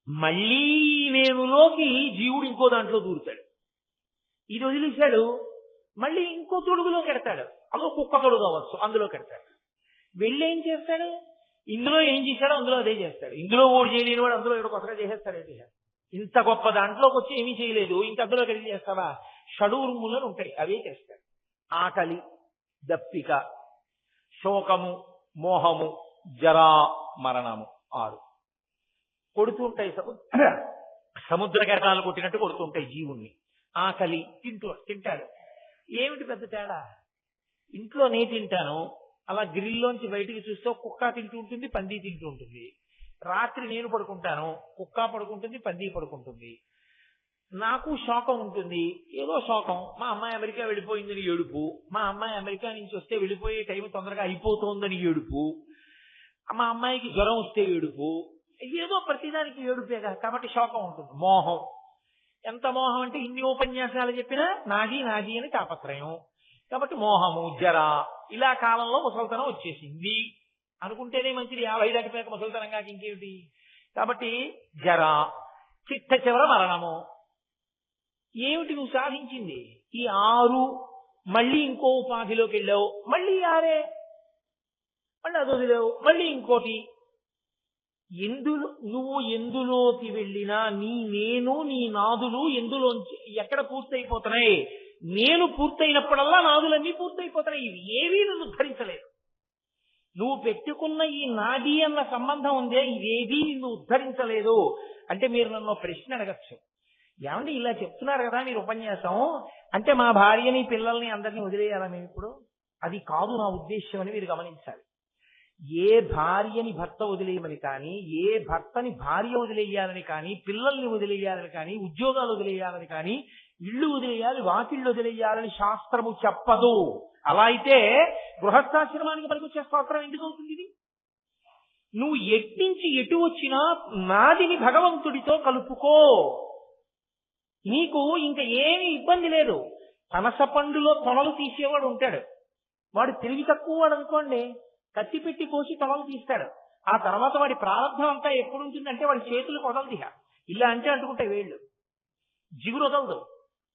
మళ్ళీ నేనులోకి జీవుడు ఇంకో దాంట్లో దూరుతాడు. ఇది వదిలేశాడు, మళ్ళీ ఇంకో తొడుగులోకి ఎడతాడు. అదో కుక్క తొడుగు అవ్వచ్చు, అందులో కెడతాడు. వెళ్ళి ఏం చేస్తాడు? ఇందులో ఏం చేశాడో అందులో అదే చేస్తాడు. ఇందులో ఓడి చేయలేని వాడు అందులో ఇక్కడ కొత్తగా చేసేస్తాడు. ఇంత గొప్ప దాంట్లోకి వచ్చి ఏమీ చేయలేదు, ఇంత అందులో కలిగి చేస్తావా? షడూర్ములను ఉంటాయి, అవే చేస్తాడు. ఆకలి, దప్పిక, శోకము, మోహము, జరా, మరణము 6 కొడుతూ ఉంటాయి. సముద్ర కెరటాలు కొట్టినట్టు కొడుతూ ఉంటాయి జీవుణ్ణి. ఆకలి, తింటాడు. ఏమిటి పెద్ద తేడా? ఇంట్లో నేను తింటాను, అలా గ్రిల్లోంచి బయటికి చూస్తే కుక్క తింటూ ఉంటుంది, పంది తింటూ ఉంటుంది. రాత్రి నేను పడుకుంటాను, కుక్క పడుకుంటుంది, పంది పడుకుంటుంది. నాకు శోకం ఉంటుంది, ఏదో శోకం. మా అమ్మాయి అమెరికా వెళ్ళిపోయిందని ఏడుపు, మా అమ్మాయి అమెరికా నుంచి వస్తే వెళ్ళిపోయే టైం తొందరగా అయిపోతుందని ఏడుపు, మా అమ్మాయికి జ్వరం వస్తే ఏడుపు. ఏదో ప్రతిదానికి ఏడుపేగా, కాబట్టి శోకం ఉంటుంది. మోహం, ఎంత మోహం అంటే ఇన్ని ఉపన్యాసాలు చెప్పినా నాది నాది అని తాపత్రయం. కాబట్టి మోహము, జర, ఇలా కాలంలో ముసల్తనం వచ్చేసింది అనుకుంటేనే మంచిది. 50 దాటిపోయాక ముసల్తనం కాక ఇంకేమిటి? కాబట్టి జర, చిట్ట చివర మరణము. ఏమిటి నువ్వు సాధించింది? ఈ 6. మళ్ళీ ఇంకో ఉపాధిలోకి వెళ్ళావు, మళ్ళీ 6, మళ్ళీ అది వదిలేవు, మళ్ళీ ఇంకోటి. నువ్వు ఎందులోకి వెళ్ళినా నేను నీ నాదులు ఎందులోంచి ఎక్కడ పూర్తయిపోతున్నాయి? నేను పూర్తయినప్పుడల్లా నాదులన్నీ పూర్తయిపోతున్నాయి. ఇవి ఏవీ నన్ను ఉద్ధరించలేదు. నువ్వు పెట్టుకున్న ఈ నాది అన్న సంబంధం ఉందే, ఇదేదీ నిన్ను ఉద్ధరించలేదు. అంటే మీరు నన్ను ప్రశ్న అడగచ్చు, ఏమంటే ఇలా చెప్తున్నారు కదా మీరు ఉపన్యాసం, అంటే మా భార్యని పిల్లల్ని అందరినీ వదిలేయాలా మేము ఇప్పుడు? అది కాదు నా ఉద్దేశ్యం అని మీరు గమనించాలి. ఏ భార్యని భర్త వదిలేయమని కానీ, ఏ భర్తని భార్య వదిలేయాలని కానీ, పిల్లల్ని వదిలేయాలని కానీ, ఉద్యోగాలు వదిలేయాలని కానీ, ఇళ్ళు వదిలేయాలి, వాకిళ్ళు వదిలేయాలని శాస్త్రము చెప్పదు. అలా అయితే గృహస్థాశ్రమానికి పనికొచ్చే స్తోత్రం ఎందుకు అవుతుంది ఇది? నువ్వు ఎట్నుంచి ఎటు వచ్చినా నాదిని భగవంతుడితో కలుపుకో. నీకు ఇంకా ఏమీ ఇబ్బంది లేదు. పనస పండులో తొనలు తీసేవాడు ఉంటాడు, వాడు తెలివి తక్కువ వాడు అనుకోండి, కత్తి పెట్టి కోసి తొనలు తీస్తాడు. ఆ తర్వాత వాడి ప్రారంభం అంతా ఎప్పుడు ఉంటుందంటే వాడి చేతులు వదలదు. ఇలా అంటే అంటుకుంటాయి వేళ్ళు, జిగురు వదలదు.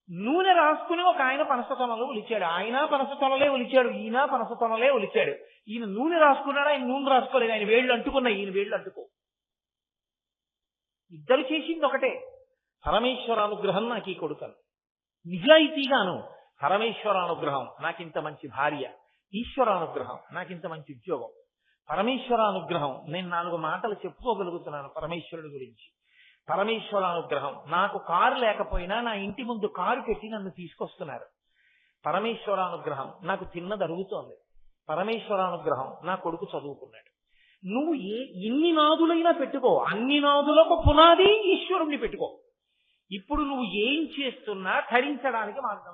నూనె రాసుకుని ఒక ఆయన పనస తొనలు ఒలిచాడు, ఆయన పనస తొనలే ఒలిచాడు, ఈయన పనస తొనలే ఒలిచాడు. ఈయన నూనె రాసుకున్నాడు, ఆయన నూనె రాసుకోలేదు. ఆయన వేళ్ళు అంటుకున్నాయి, ఈయన వేళ్ళు అంటుకో. ఇద్దరు చేసింది ఒకటే. పరమేశ్వరానుగ్రహం నాకు ఈ కొడుకను, నిజాయితీగాను పరమేశ్వరానుగ్రహం నాకింత మంచి భార్య, ఈశ్వరానుగ్రహం నాకింత మంచి ఉద్యోగం, పరమేశ్వరానుగ్రహం నేను 4 మాటలు చెప్పుకోగలుగుతున్నాను పరమేశ్వరుడి గురించి, పరమేశ్వరానుగ్రహం నాకు కారు లేకపోయినా నా ఇంటి ముందు కారు పెట్టి నన్ను తీసుకొస్తున్నారు, పరమేశ్వరానుగ్రహం నాకు తిన్నది అరుగుతోంది, పరమేశ్వరానుగ్రహం నా కొడుకు చదువుకున్నాడు. నువ్వు ఎన్ని నాదులైనా పెట్టుకో, అన్ని నాదులకు పునాది ఈశ్వరుణ్ణి పెట్టుకో. ఇప్పుడు నువ్వు ఏం చేస్తున్నా ధరించడానికి మార్గం.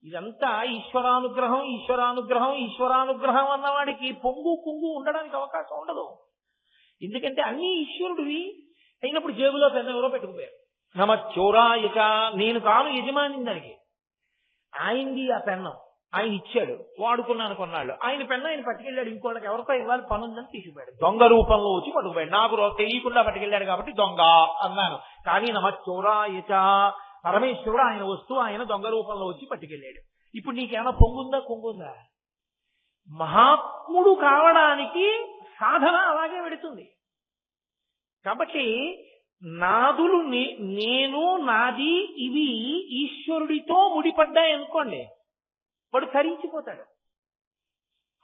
ఇదంతా ఈశ్వరానుగ్రహం, ఈశ్వరానుగ్రహం, ఈశ్వరానుగ్రహం అన్నవాడికి పొంగు కుంగు ఉండడానికి అవకాశం ఉండదు. ఎందుకంటే అన్ని ఈశ్వరుడివి అయినప్పుడు జేబులో పెద్ద ఎవరో పెట్టుకుపోయారు. నమ చోరాయక, నేను కాను యజమాని దానికి, ఆయింది ఆ పెన్నం, ఆయన ఇచ్చాడు, వాడుకున్నాను కొన్నాళ్ళు. ఆయన పెన్ను ఆయన పట్టుకెళ్ళాడు, ఇంకోళ్ళకి ఎవరికో ఇవ్వాలి పని ఉందని తీసుకుపోయాడు. దొంగ రూపంలో వచ్చి పట్టుకుపోయాడు. నాకు తెలియకుండా పట్టుకెళ్ళాడు కాబట్టి దొంగ అన్నాను. కానీ నమశ్చోరాయచ, పరమేశ్వరుడు ఆయన వస్తూ ఆయన దొంగ రూపంలో వచ్చి పట్టుకెళ్ళాడు. ఇప్పుడు నీకేమైనా పొంగుందా కొంగుందా? మహాత్ముడు కావడానికి సాధన అలాగే పెడుతుంది. కాబట్టి నాదులు నేను నాది ఇవి ఈశ్వరుడితో ముడిపడ్డాయి అనుకోండి, వాడు తరించిపోతాడు.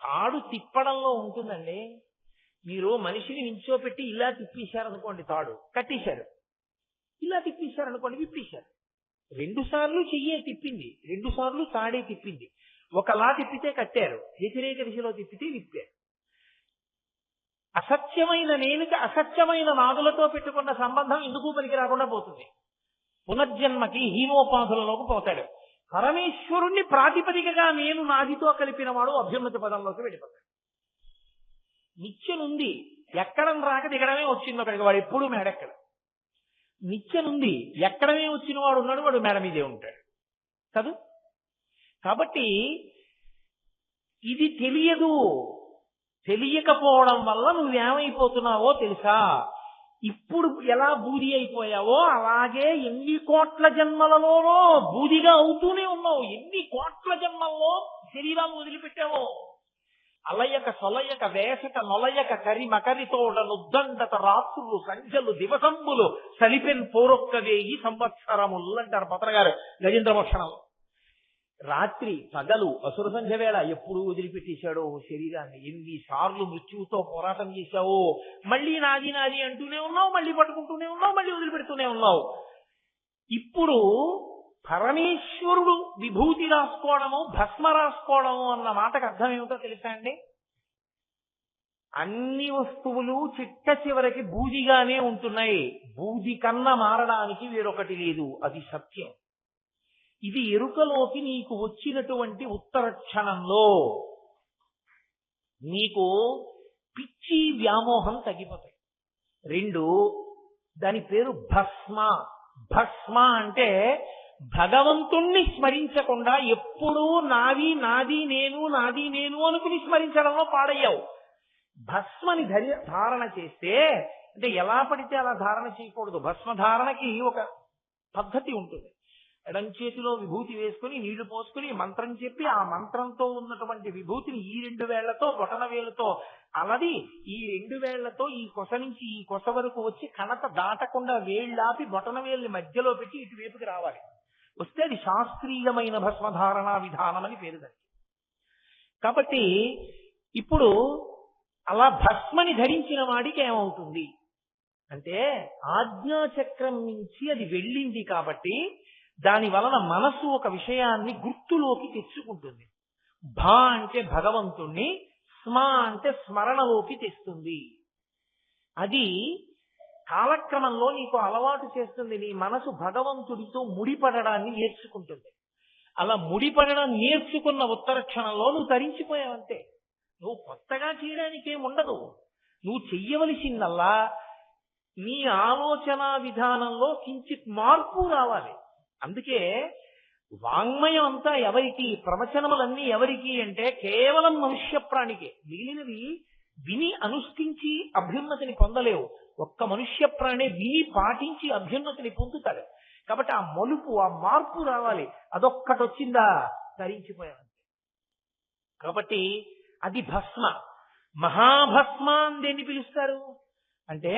తాడు తిప్పడంలో ఉంటుందండి. మీరు మనిషిని నించోపెట్టి ఇలా తిప్పేశారనుకోండి, తాడు కట్టేశారు, ఇలా తిప్పేశారనుకోండి, విప్పేశారు. 2 సార్లు చెయ్యే తిప్పింది, 2 సార్లు తాడే తిప్పింది. ఒకలా తిప్పితే కట్టారు, వ్యతిరేక దిశలో తిప్పితే విప్పారు. అసత్యమైన నేనుకి అసత్యమైన నాదులతో పెట్టుకున్న సంబంధం ఎందుకు పనికి రాకుండా పోతుంది. పునర్జన్మకి హీనోపాధులలోకి పోతాడు. పరమేశ్వరుణ్ణి ప్రాతిపదికగా నేను నాదితో కలిపిన వాడు అభ్యున్నత పదంలోకి వెళ్ళిపోతాడు. నిత్యనుంది ఎక్కడం రాక దిగడమే వచ్చింది ఒకడికి, వాడు ఎప్పుడు మేడెక్కడ. నిత్యనుంది ఎక్కడమే వచ్చిన వాడు ఉన్నాడు, వాడు మేడ మీదే ఉంటాడు కదా. కాబట్టి ఇది తెలియదు. తెలియకపోవడం వల్ల నువ్వేమైపోతున్నావో తెలుసా? ఇప్పుడు ఎలా బూది అయిపోయావో అలాగే ఎన్ని కోట్ల జన్మలలోనో బూదిగా అవుతూనే ఉన్నావు. ఎన్ని కోట్ల జన్మల్లో శరీరాన్ని వదిలిపెట్టావో. అలయక సొలయక వేసక నొలయక కరి మకరితోడ నుద్దండత రాత్రులు సంఖ్యలు దివసంబులు సలిపెన్ పోరొక్క 1000 సంవత్సరములు అంటారు పత్రగారు గజేంద్రమోక్షణం. రాత్రి పగలు అసుర సంధ్య వేళ ఎప్పుడు వదిలిపెట్టేశాడో శరీరాన్ని. ఎన్నిసార్లు మృత్యువుతో పోరాటం చేశావో. మళ్ళీ నాది నాది అంటూనే ఉన్నావు, మళ్ళీ పట్టుకుంటూనే ఉన్నావు, మళ్ళీ వదిలిపెడుతూనే ఉన్నావు. ఇప్పుడు పరమేశ్వరుడు విభూతి రాసుకోవడము, భస్మ రాసుకోవడము అన్న మాటకు అర్థం ఏమిటో తెలుసా అండి? అన్ని వస్తువులు చిట్ట చివరికి బూదిగానే ఉంటున్నాయి. బూది కన్నా మారడానికి వేరొకటి లేదు, అది సత్యం. ఇది ఎరుకలోకి నీకు వచ్చినటువంటి ఉత్తర క్షణంలో నీకు పిచ్చి వ్యామోహం తగ్గిపోతాయి. 2, దాని పేరు భస్మ. భస్మ అంటే భగవంతుణ్ణి స్మరించకుండా ఎప్పుడూ నాది నాది నేను నాది నేను అనుకుని స్మరించడంలో పాడయ్యావు. భస్మని ధారణ చేస్తే, అంటే ఎలా పడితే అలా ధారణ చేయకూడదు. భస్మ ధారణకి ఒక పద్ధతి ఉంటుంది. ఎడం చేతిలో విభూతి వేసుకుని నీళ్లు పోసుకుని మంత్రం చెప్పి ఆ మంత్రంతో ఉన్నటువంటి విభూతిని ఈ 2 వేళ్లతో బొటన వేలుతో అలది ఈ 2 వేళ్లతో ఈ కొస నుంచి ఈ కొస వరకు వచ్చి కణత దాటకుండా వేళ్లాపి బొటన వేలుని మధ్యలో పెట్టి ఇటువైపుకి రావాలి. వస్తే అది శాస్త్రీయమైన భస్మధారణా విధానం అని పేరు దానికి. కాబట్టి ఇప్పుడు అలా భస్మని ధరించిన వాడికి ఏమవుతుంది అంటే, ఆజ్ఞాచక్రం నుంచి అది వెళ్ళింది కాబట్టి దాని వలన మనసు ఒక విషయాన్ని గుర్తులోకి తెచ్చుకుంటుంది. భా అంటే భగవంతుణ్ణి, స్మ అంటే స్మరణలోకి తెస్తుంది. అది కాలక్రమంలో నీకు అలవాటు చేస్తుంది. నీ మనసు భగవంతుడితో ముడిపడడాన్ని నేర్చుకుంటుంది. అలా ముడిపడడం నేర్చుకున్న ఉత్తర క్షణంలో నువ్వు తరించిపోయావంతే. నువ్వు కొత్తగా చేయడానికి ఏముండదు. నువ్వు చెయ్యవలసిందల్లా నీ ఆలోచన విధానంలో కించిత్ మార్పు రావాలి. అందుకే వాంగ్మయం అంతా ఎవరికి, ప్రవచనములన్నీ ఎవరికి అంటే కేవలం మనుష్య ప్రాణికే. మిగిలినవి విని అనుష్ఠించి అభ్యున్నతిని పొందలేవు. ఒక్క మనుష్య ప్రాణి విని పాటించి అభ్యున్నతిని పొందుతాడు. కాబట్టి ఆ మలుపు, ఆ మార్పు రావాలి. అదొక్కటి వచ్చిందా తరించిపోయావంతే. కాబట్టి అది భస్మ. మహాభస్మ అని దేన్ని పిలుస్తారు అంటే,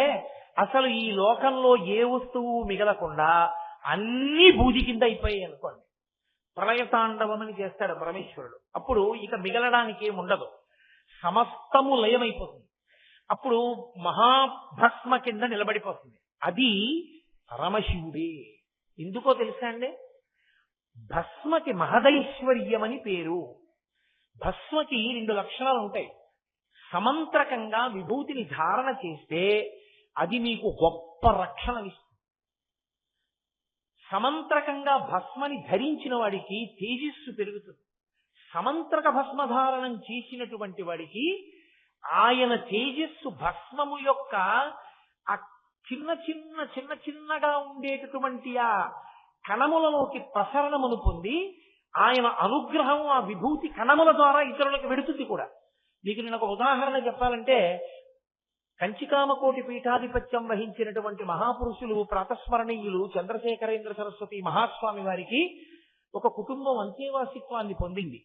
అసలు ఈ లోకంలో ఏ వస్తువు మిగలకుండా అన్ని బూది కింద అయిపోయాయి అనుకోండి. ప్రళయతాండవమని చేస్తాడు పరమేశ్వరుడు. అప్పుడు ఇక మిగలడానికి ఏముండదు, సమస్తము లయమైపోతుంది. అప్పుడు మహాభస్మ కింద నిలబడిపోతుంది. అది పరమశివుడే. ఎందుకో తెలుసా అండి? భస్మకి మహదైశ్వర్యమని పేరు. భస్మకి 2 లక్షణాలు ఉంటాయి. సమంత్రకంగా విభూతిని ధారణ చేస్తే అది మీకు గొప్ప రక్షణ ఇస్తుంది. సమంత్రకంగా భస్మని ధరించిన వాడికి తేజస్సు పెరుగుతుంది. సమంత్రక భస్మధారణం చేసినటువంటి వాడికి ఆయన తేజస్సు భస్మము యొక్క ఆ చిన్నగా ఉండేటటువంటి ఆ కణములలోకి ప్రసరణమును పొంది ఆయన అనుగ్రహం ఆ విభూతి కణముల ద్వారా ఇతరులకు వెడుతుంది కూడా. మీకు నేను ఒక ఉదాహరణ చెప్పాలంటే, కంచికామకోటి పీఠాధిపత్యం వహించినటువంటి మహాపురుషులు ప్రాతస్మరణీయులు చంద్రశేఖరేంద్ర సరస్వతి మహాస్వామి వారికి ఒక కుటుంబం అంతేవాసిత్వాన్ని పొందింది.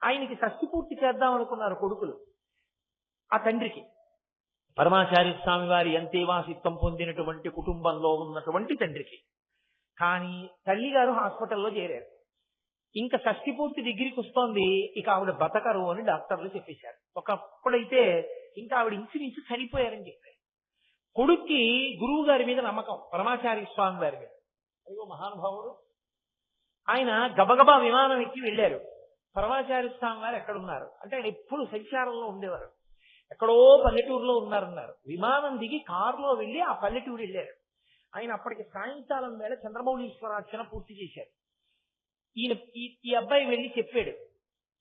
ఆయనకి షష్ఠి పూర్తి చేద్దాం అనుకున్నారు కొడుకులు. ఆ తండ్రికి పరమాచార్య స్వామి వారి అంతేవాసిత్వం పొందినటువంటి కుటుంబంలో ఉన్నటువంటి తండ్రికి. కానీ తల్లిగారు హాస్పిటల్లో చేరారు. ఇంకా షష్ఠి పూర్తి దగ్గరికి వస్తోంది, ఇక ఆవిడ బతకరు అని డాక్టర్లు చెప్పేశారు. ఒకప్పుడైతే ఇంకా ఆవిడ ఇంచుమించు చనిపోయారని చెప్పారు. కొడుక్కి గురువు గారి మీద నమ్మకం, పరమాచార్య స్వామి వారి మీద. అయ్యో మహానుభావుడు, ఆయన గబగబా విమానం ఎక్కి వెళ్ళారు. పరమాచార్య స్వామి వారు ఎక్కడున్నారు అంటే, ఆయన ఎప్పుడు సంచారంలో ఉండేవారు. ఎక్కడో పల్లెటూరులో ఉన్నారన్నారు. విమానం దిగి కారులో వెళ్ళి ఆ పల్లెటూరు వెళ్ళారు. ఆయన అప్పటికి సాయంకాలం వేళ చంద్రమౌళీశ్వరార్చన పూర్తి చేశారు. ఈ అబ్బాయి వెళ్ళి చెప్పాడు,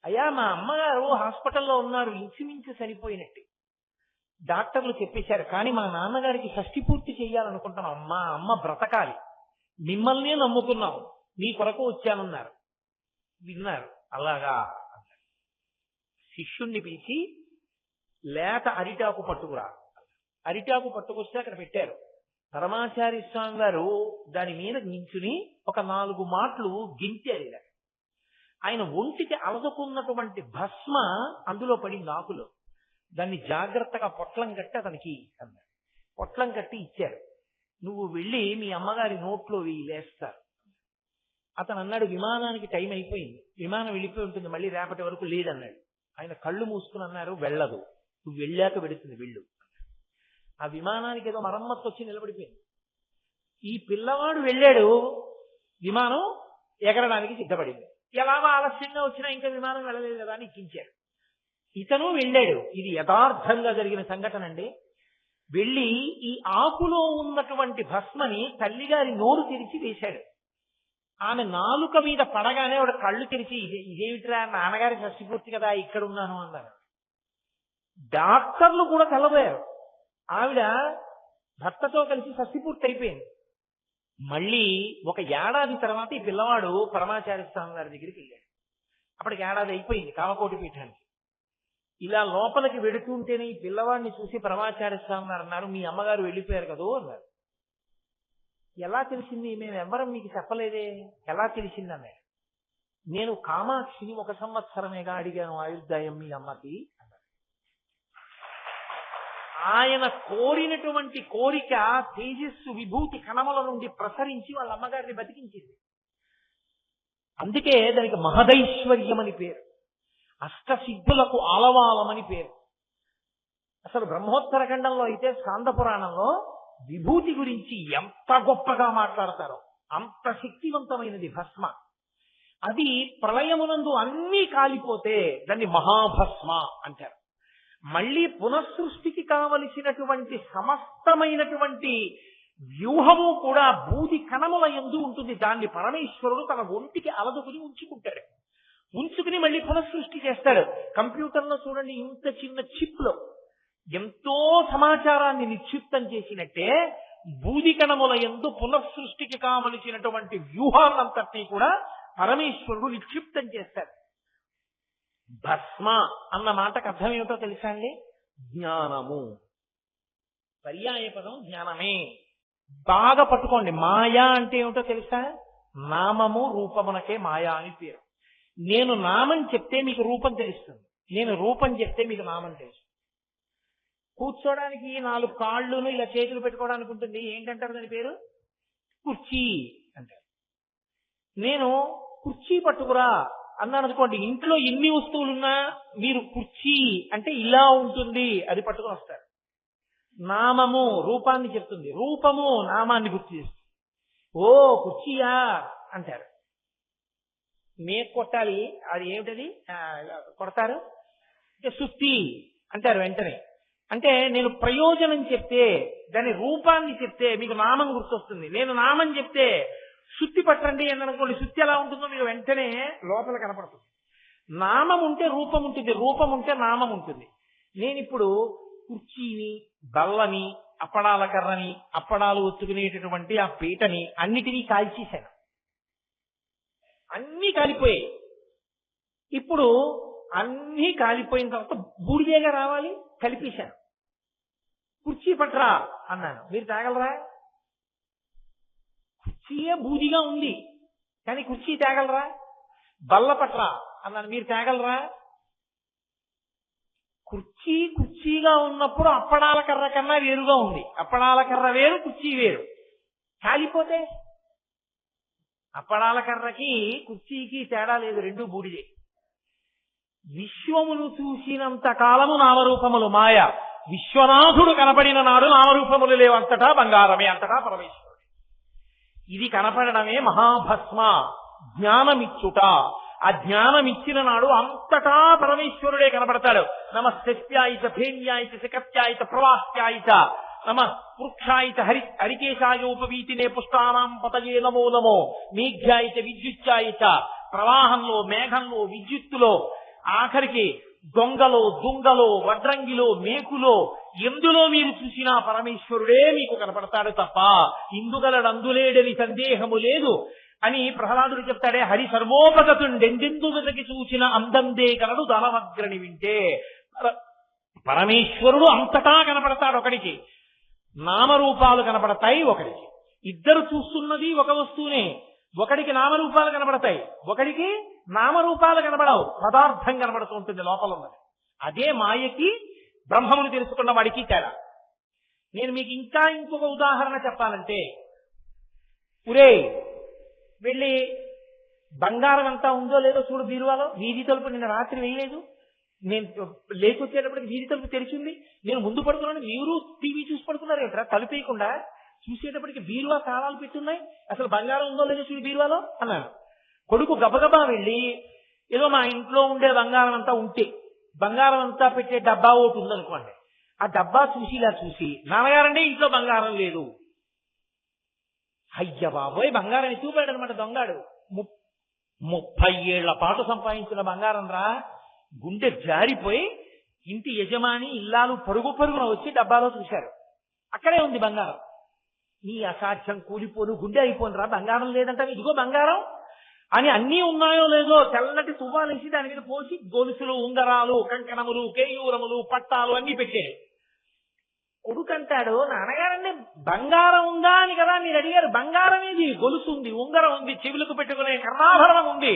అయ్యా మా అమ్మగారు హాస్పిటల్లో ఉన్నారు, ఇంచుమించు చనిపోయినట్టు. డాక్టర్లు చెప్పేశారు, కానీ మా నాన్నగారికి షష్ఠి పూర్తి చేయాలనుకుంటున్నాం, మా అమ్మ బ్రతకాలి, మిమ్మల్నే నమ్ముకున్నాం, మీ కొరకు వచ్చానన్నారు. విన్నారు. అలాగా శిష్యుణ్ణి పిలిచి లేత అరిటాకు పట్టుకురా. అరిటాకు పట్టుకొస్తే అక్కడ పెట్టారు. పరమాచార్య స్వామి వారు దాని మీద నించుని ఒక 4 మాటలు గింతారు. ఆయన ఒంటికి అలదుకున్నటువంటి భస్మ అందులో పడింది ఆకులో. దాన్ని జాగ్రత్తగా పొట్లం కట్టి అతనికి అన్నారు. పొట్లం కట్టి ఇచ్చారు. నువ్వు వెళ్ళి మీ అమ్మగారి నోట్లో వేస్తారు. అతను అన్నాడు, విమానానికి టైం అయిపోయింది, విమానం వెళ్ళిపోయి ఉంటుంది, మళ్ళీ రేపటి వరకు లేదన్నాడు. ఆయన కళ్ళు మూసుకుని అన్నారు, వెళ్ళదు, నువ్వు వెళ్ళాక వెడుతుంది, వెళ్ళు. ఆ విమానానికి ఏదో మరమ్మత్తు వచ్చి నిలబడిపోయింది. ఈ పిల్లవాడు వెళ్ళాడు, విమానం ఎగరడానికి సిద్ధపడింది. ఎలాగో ఆలస్యంగా వచ్చినా ఇంకా విమానం వెళ్ళలేదు కదా అని ఎక్కించారు. ఇతను వెళ్ళాడు. ఇది యథార్థంగా జరిగిన సంఘటన అండి. వెళ్ళి ఈ ఆకులో ఉన్నటువంటి భస్మని తల్లిగారి నోరు తెరిచి వేశాడు. ఆమె నాలుక మీద పడగానే ఆవిడ కళ్ళు తెరిచి, ఇదేమిట్రా నాన్నగారి షష్ఠి పూర్తి కదా ఇక్కడ ఉన్నాను అన్నారు. డాక్టర్లు కూడా తెల్లబోయారు. ఆవిడ భర్తతో కలిసి షష్ఠి పూర్తి అయిపోయింది. మళ్ళీ 1 ఏడాది తర్వాత ఈ పిల్లవాడు పరమాచార్య స్వామి గారి దగ్గరికి వెళ్ళాడు. అప్పటికి ఏడాది అయిపోయింది కామకోటి పీఠానికి. ఇలా లోపలికి వెడుతుంటేనే ఈ పిల్లవాడిని చూసి పరమాచార్య స్వామి గారు అన్నారు, మీ అమ్మగారు వెళ్ళిపోయారు కదూ అన్నారు. ఎలా తెలిసింది? మేము ఎవ్వరం మీకు చెప్పలేదే, ఎలా తెలిసింది అన్నారు. నేను కామాక్షిని 1 సంవత్సరమేగా అడిగాను ఆయుర్దాయం మీ అమ్మకి అన్నారు. ఆయన కోరినటువంటి కోరిక తేజస్సు విభూతి కణముల నుండి ప్రసరించి వాళ్ళ అమ్మగారిని బతికించింది. అందుకే దానికి మహదైశ్వర్యం అని పేరు, అష్టసిద్ధులకు ఆలవాలమని పేరు. అసలు బ్రహ్మోత్తర ఖండంలో అయితే స్కాంద పురాణంలో విభూతి గురించి ఎంత గొప్పగా మాట్లాడతారో, అంత శక్తివంతమైనది భస్మ. అది ప్రళయమునందు అన్నీ కాలిపోతే దాన్ని మహాభస్మ అంటారు. మళ్ళీ పునఃసృష్టికి కావలసినటువంటి సమస్తమైనటువంటి వ్యూహము కూడా బూది కణముల యందు ఉంటుంది. దాన్ని పరమేశ్వరుడు తన ఒంటికి అలదుకుని ఉంచుకుంటాడు. ఉంచుకుని మళ్ళీ పునఃసృష్టి చేస్తాడు. కంప్యూటర్లో చూడండి, ఇంత చిన్న చిప్ లో ఎంతో సమాచారాన్ని నిక్షిప్తం చేసినట్టే బూది కణముల యందు పునఃసృష్టికి కావలసినటువంటి వ్యూహాన్నంతటినీ కూడా పరమేశ్వరుడు నిక్షిప్తం చేస్తాడు. భస్మ అన్న మాటకు అర్థం ఏమిటో తెలుసా అండి? జ్ఞానము. పర్యాయ పదం జ్ఞానమే. బాగా పట్టుకోండి. మాయా అంటే ఏమిటో తెలుసా? నామము రూపమునకే మాయా అని పేరు. నేను నామం చెప్తే మీకు రూపం తెలుస్తుంది, నేను రూపం చెప్తే మీకు నామం తెలుస్తుంది. కూర్చోడానికి 4 కాళ్ళును ఇలా చేతులు పెట్టుకోవడానికి ఉంటుంది, ఏంటంటారు దాని పేరు? కుర్చీ అంటారు. నేను కుర్చీ పట్టుకురా అన్నాను అనుకోండి, ఇంట్లో ఎన్ని వస్తువులున్నా మీరు కుర్చీ అంటే ఇలా ఉంటుంది, అది పట్టుకుని వస్తారు. నామము రూపాన్ని చెప్తుంది, రూపము నామాన్ని గుర్తు చేస్తుంది. ఓ కుర్చీయా అంటారు. మేక కొట్టాలి, అది ఏమిటది కొడతారు, సుత్తి అంటారు వెంటనే. అంటే నేను ప్రయోజనం చెప్తే, దాని రూపాన్ని చెప్తే మీకు నామం గుర్తొస్తుంది. నేను నామం చెప్తే సుత్తి పట్టండి అని అనుకోండి, సుత్తి ఎలా ఉంటుందో మీకు వెంటనే లోపల కనపడుతుంది. నామం ఉంటే రూపం ఉంటుంది, రూపం ఉంటే నామం ఉంటుంది. నేను ఇప్పుడు కుర్చీని, బల్లని, అప్పడాల కర్రని, అప్పడాలు ఒత్తుకునేటటువంటి ఆ పీటని అన్నిటినీ కాల్చేశాను. అన్నీ కాలిపోయాయి. ఇప్పుడు అన్నీ కాలిపోయిన తర్వాత బూడిదేగా రావాలి, కలిపేశాను. కుర్చీ పట్రా అన్నాను, మీరు తేగలరా? కుర్చీయే బూదిగా ఉంది కానీ కుర్చీ తేగలరా? బల్ల పట్రా అన్నాను, మీరు తేగలరా? కుర్చీగా ఉన్నప్పుడు అప్పడాల కర్ర కన్నా వేరుగా ఉంది. అప్పడాల కర్ర వేరు, కుర్చీ వేరు. కాలిపోతే అప్పడాల కర్రకి కుర్చీకి తేడా లేదు, రెండు బూడిదే. విశ్వమును చూసినంత కాలము నామరూపములు మాయ. విశ్వనాథుడు కనపడిన నాడు నామరూపములు లేవు, అంతటా బంగారమే, అంతటా పరమేశ్వరుడు. ఇది కనపడడమే మహాభస్మ, జ్ఞానమిచ్చుట. ఆ జ్ఞానమిచ్చిన నాడు అంతటా పరమేశ్వరుడే కనపడతాడు. నమస్త్యాయిత భేమ్యాయిత శకత్యాయిత ప్రవాహ్యాయిత నమ వృక్షాయిత హరికేశాయోపవీతినే పుష్టానాం పతయే నమో నమో మేఘ్యాయిత విద్యుత్యాయిత. ప్రవాహంలో, మేఘంలో, విద్యుత్తులో, ఆఖరికి దొంగలో, దుంగలో, వడ్రంగిలో, మేకులో, ఎందులో మీరు చూసినా పరమేశ్వరుడే మీకు కనపడతాడు తప్ప ఇందుగలడందులేడని సందేహము లేదు అని ప్రహ్లాదుడు చెప్తాడే. హరి సర్వోపగతుండెందెందు వెతకి చూసిన అందందే కలడు దానవగ్రని వింటే. పరమేశ్వరుడు అంతటా కనపడతాడు ఒకడికి, నామరూపాలు కనపడతాయి ఒకడికి. ఇద్దరు చూస్తున్నది ఒక వస్తువునే, ఒకడికి నామరూపాలు కనబడతాయి, ఒకడికి నామరూపాలు కనబడవు, పదార్థం కనబడుతూ ఉంటుంది లోపల ఉన్నది. అదే మాయకి బ్రహ్మమును తెలుసుకున్న వాడికి తేడా. నేను మీకు ఇంకొక ఉదాహరణ చెప్పాలంటే, ఒరే వెళ్ళి బంగారం అంతా ఉందో లేదో చూడు బీరువాలో, వీధి తలుపు నిన్న రాత్రి వేయలేదు, నేను లేకొచ్చేటప్పటికి వీధి తలుపు తెరిచింది, నేను ముందు పడుకున్నాను, మీరు టీవీ చూసి పడుకున్నారు ఏంట్రా తలుపు వేయకుండా, చూసేటప్పటికి బీరువా తాళాలు పెట్టున్నాయి, అసలు బంగారం ఉందో లేదో చూడు బీరువాలో అన్నాను. కొడుకు గబగబా వెళ్ళి ఏదో మా ఇంట్లో ఉండే బంగారం అంతా ఉంటే, బంగారం అంతా పెట్టే డబ్బా ఒకటి ఉందనుకోండి, ఆ డబ్బా చూసి ఇలా చూసి, నాన్నగారంటే ఇంట్లో బంగారం లేదు. అయ్య బాబోయ్, బంగారం ఎత్తుకుపోయాడు అనమాట దొంగాడు. 30 ఏళ్ల పాటు సంపాదించిన బంగారం రా. గుండె జారిపోయి ఇంటి యజమాని ఇల్లాలు పరుగున వచ్చి డబ్బాలో చూశారు, అక్కడే ఉంది బంగారం. నీ అసాధ్యం, కూలిపోను, గుండె అయిపోను రా, బంగారం లేదంటే ఇదిగో బంగారం అని. అన్నీ ఉన్నాయో లేదో తెల్లటి తువ్వాలేసి దాని మీద పోసి గొలుసులు, ఉంగరాలు, కంకణములు, కేయూరములు, పట్టాలు అన్ని పెట్టారు. కొడుకంటాడు, నాన్నగారండి బంగారం ఉందా అని కదా మీరు అడిగారు, బంగారం ఏది? గొలుసు ఉంది, ఉంగరం ఉంది, చెవులకు పెట్టుకునే కర్ణాభరణం ఉంది,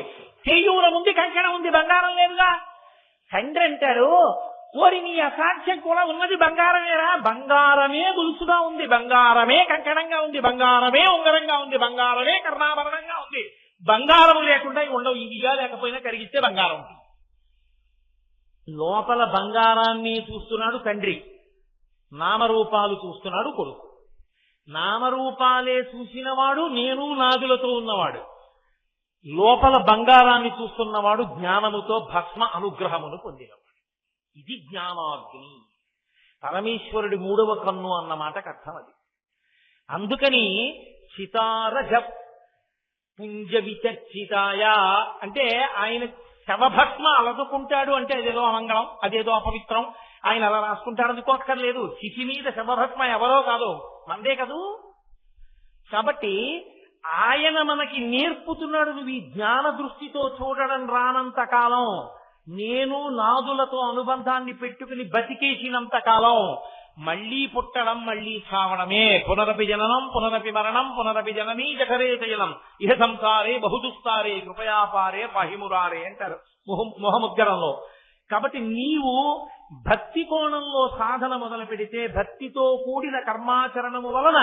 కేయూరం ఉంది, కంకణం ఉంది, బంగారం లేదుగా. తండ్రి అంటాడు, ఓరి నీ అసాధ్యం కూడా ఉన్నది బంగారమేరా, బంగారమే గొలుసుగా ఉంది, బంగారమే కంకణంగా ఉంది, బంగారమే ఉంగరంగా ఉంది, బంగారమే కర్ణాభరణంగా ఉంది, బంగారం లేకుండా ఉండవు, ఇదిగా లేకపోయినా కరిగిస్తే బంగారం ఉంటుంది. లోపల బంగారాన్ని చూస్తున్నాడు తండ్రి, నామరూపాలు చూస్తున్నాడు కొడుకు. నామరూపాలే చూసినవాడు నేను నాదులతో ఉన్నవాడు, లోపల బంగారాన్ని చూస్తున్నవాడు జ్ఞానముతో భస్మ అనుగ్రహమును పొందినవాడు. ఇది జ్ఞానాగ్ని, పరమేశ్వరుడి 3వ కన్ను అన్న మాటకు అర్థం అది. అందుకని చితారజ పుంజ విచర్చితాయ అంటే ఆయన శవభస్మ అలదుకుంటాడు అంటే అదేదో అమంగళం, అదేదో అపవిత్రం, ఆయన అలా రాసుకుంటాడు అనుకోక్కర్లేదు. చితి మీద శవభస్మ ఎవరో కాదు, మందే కదూ. కాబట్టి ఆయన మనకి నేర్పుతున్నాడు, నువ్వు ఈ జ్ఞాన దృష్టితో చూడడం రానంత కాలం, నేను నాదులతో అనుబంధాన్ని పెట్టుకుని బతికేసినంత కాలం మళ్లీ పుట్టడం మళ్లీ చావడమే. పునరపి జననం పునరపి మరణం పునరపి జననీ జఠరే చయనం ఇహ సంసారే బహుదుస్తారే కృపయాపారే పాహిమురారే అంటారు మొహముద్గరంలో. కాబట్టి నీవు భక్తి కోణంలో సాధన మొదలు పెడితే, భక్తితో కూడిన కర్మాచరణము వలన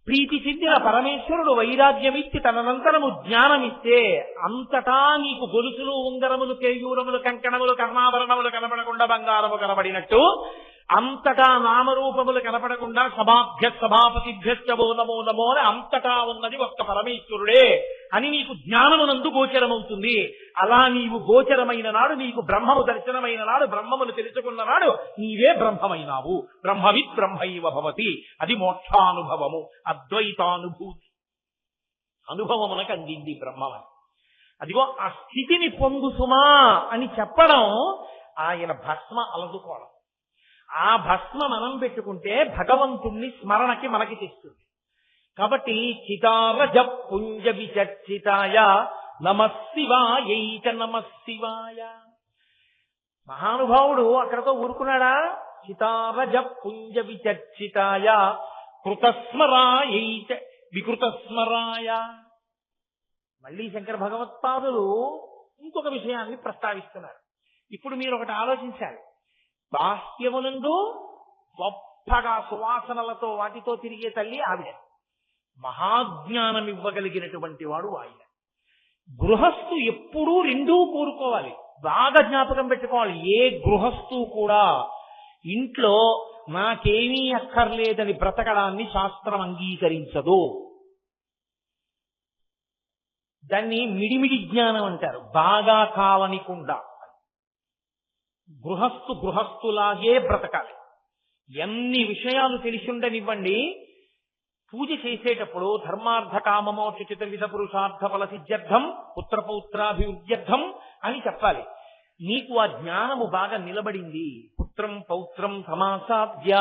ప్రీతి చెందిన పరమేశ్వరుడు వైరాగ్యమిచ్చి తదనంతరము జ్ఞానమిస్తే, అంతటా నీకు గొలుసులు, ఉంగరములు, కేయూరములు, కంకణములు, కర్ణాభరణములు కనపడకుండా బంగారము కనబడినట్టు, అంతటా నామరూపములు కనపడకుండా సభాభ్య సభాపతిభ్యశ్చవో నమో నమో అని అంతటా ఉన్నది ఒక్క పరమేశ్వరుడే అని నీకు జ్ఞానమునందు గోచరమవుతుంది. అలా నీవు గోచరమైన నాడు, నీకు బ్రహ్మము దర్శనమైన నాడు, బ్రహ్మమును తెలుసుకున్న నాడు నీవే బ్రహ్మమైనావు. బ్రహ్మవిత్ బ్రహ్మైవ భవతి. అది మోక్షానుభవము, అద్వైతానుభూతి అనుభవమునకు అందింది బ్రహ్మమని. అదిగో ఆ స్థితిని పొందు సుమా అని చెప్పడం ఆయన భస్మ అలదుకోవడం. ఆ భస్మ మనం పెట్టుకుంటే భగవంతుణ్ణి స్మరణకి మనకి తెస్తుంది. కాబట్టి చితారజ పుంజ విచర్చితాయ నమః శివాయైక నమః శివాయ. మహానుభావుడు అక్కడతో ఊరుకున్నాడా? చితారజ పుంజ విచర్చితాయ కృతస్మరాయైక వికృతస్మరాయ. మళ్ళీ శంకర భగవత్పాదులు ఇంకొక విషయాన్ని ప్రస్తావిస్తున్నారు. ఇప్పుడు మీరు ఒకటి ఆలోచించాలి. బాహ్యమునందు గొప్పగా సువాసనలతో వాటితో తిరిగే తల్లి ఆవిడ. మహాజ్ఞానం ఇవ్వగలిగినటువంటి వాడు ఆయన. గృహస్థు ఎప్పుడూ రెండూ కోరుకోవాలి. బాగా జ్ఞాపకం పెట్టుకోవాలి. ఏ గృహస్థు కూడా ఇంట్లో నాకేమీ అక్కర్లేదని బ్రతకడాన్ని శాస్త్రం అంగీకరించదు. దాన్ని మిడిమిడి జ్ఞానం అంటారు. బాగా కావనికుండా గృహస్థులాగే బ్రతకాలి. ఎన్ని విషయాలు తెలిసి ఉండనివ్వండి, పూజ చేసేటప్పుడు ధర్మార్థ కామమోక్ష చతుర్విధ పురుషార్థ ఫల సిద్ధ్యర్థం పుత్రపౌత్రాభివృద్ధ్యర్థం అని చెప్పాలి. నీకు ఆ జ్ఞానము బాగా నిలబడింది. పుత్రం పౌత్రం సమాసాద్య,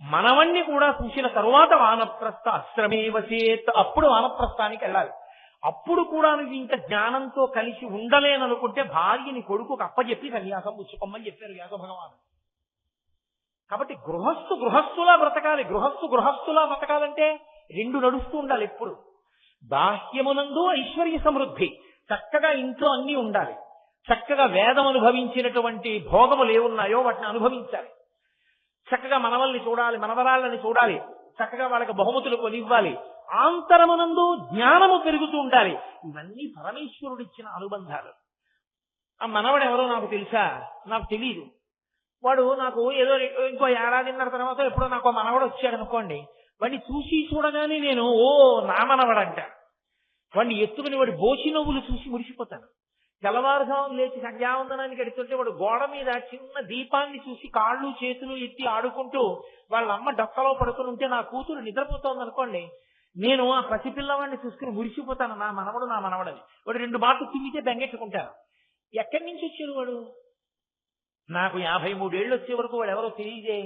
మనవణ్ణి కూడా చూసిన తరువాత వానప్రస్థ ఆశ్రమేవ చేత్, అప్పుడు వానప్రస్థానికి వెళ్ళాలి. అప్పుడు కూడా నువ్వు ఇంత జ్ఞానంతో కలిసి ఉండలేననుకుంటే భార్యని కొడుకుకు అప్పచెప్పి సన్యాసం పుచ్చుకోమని చెప్పారు వ్యాస భగవాను. కాబట్టి గృహస్థులా బ్రతకాలి. గృహస్థులా బ్రతకాలంటే రెండు నడుస్తూ ఉండాలి ఎప్పుడు. బాహ్యమునందు ఐశ్వర్య సమృద్ధి, చక్కగా ఇంట్లో అన్నీ ఉండాలి. చక్కగా వేదం అనుభవించినటువంటి భోగములు ఏమున్నాయో వాటిని అనుభవించాలి. చక్కగా మనవల్ని చూడాలి, మనవరాళ్ళని చూడాలి, చక్కగా వాళ్ళకి బహుమతులు కొనివ్వాలి. ఆంతరమునందు జ్ఞానము పెరుగుతూ ఉండాలి. ఇవన్నీ పరమేశ్వరుడిచ్చిన అనుబంధాలు. ఆ మనవడెవరో నాకు తెలుసా? నాకు తెలీదు. వాడు నాకు ఏదో ఇంకో ఏడాదిన్నర తర్వాత ఎప్పుడో నాకు మనవడు వచ్చాడు అనుకోండి, వాడిని చూసి చూడగానే నేను నా మనవడంట. వాడిని ఎత్తుకుని వాడి బోసి నవ్వులు చూసి మురిసిపోతాను. తెల్లవారుజామున లేచి సంధ్యావందనానికి ఎడుతుంటే వాడు గోడ మీద చిన్న దీపాన్ని చూసి కాళ్ళు చేతులు ఎత్తి ఆడుకుంటూ వాళ్ళ అమ్మ డొక్కలో పడుకుని ఉంటే నా కూతురు నిద్రపోతోంది అనుకోండి, నేను ఆ పసిపిల్లవాడిని చూసుకుని మురిసిపోతాను. నా మనవడని. వాడు రెండు మాటలు తిమ్మితే బెంగెట్టుకుంటాను. ఎక్కడి నుంచి వచ్చాడు వాడు? నాకు 53 ఏళ్ళు వచ్చే వరకు వాడు ఎవరో తెలియదే.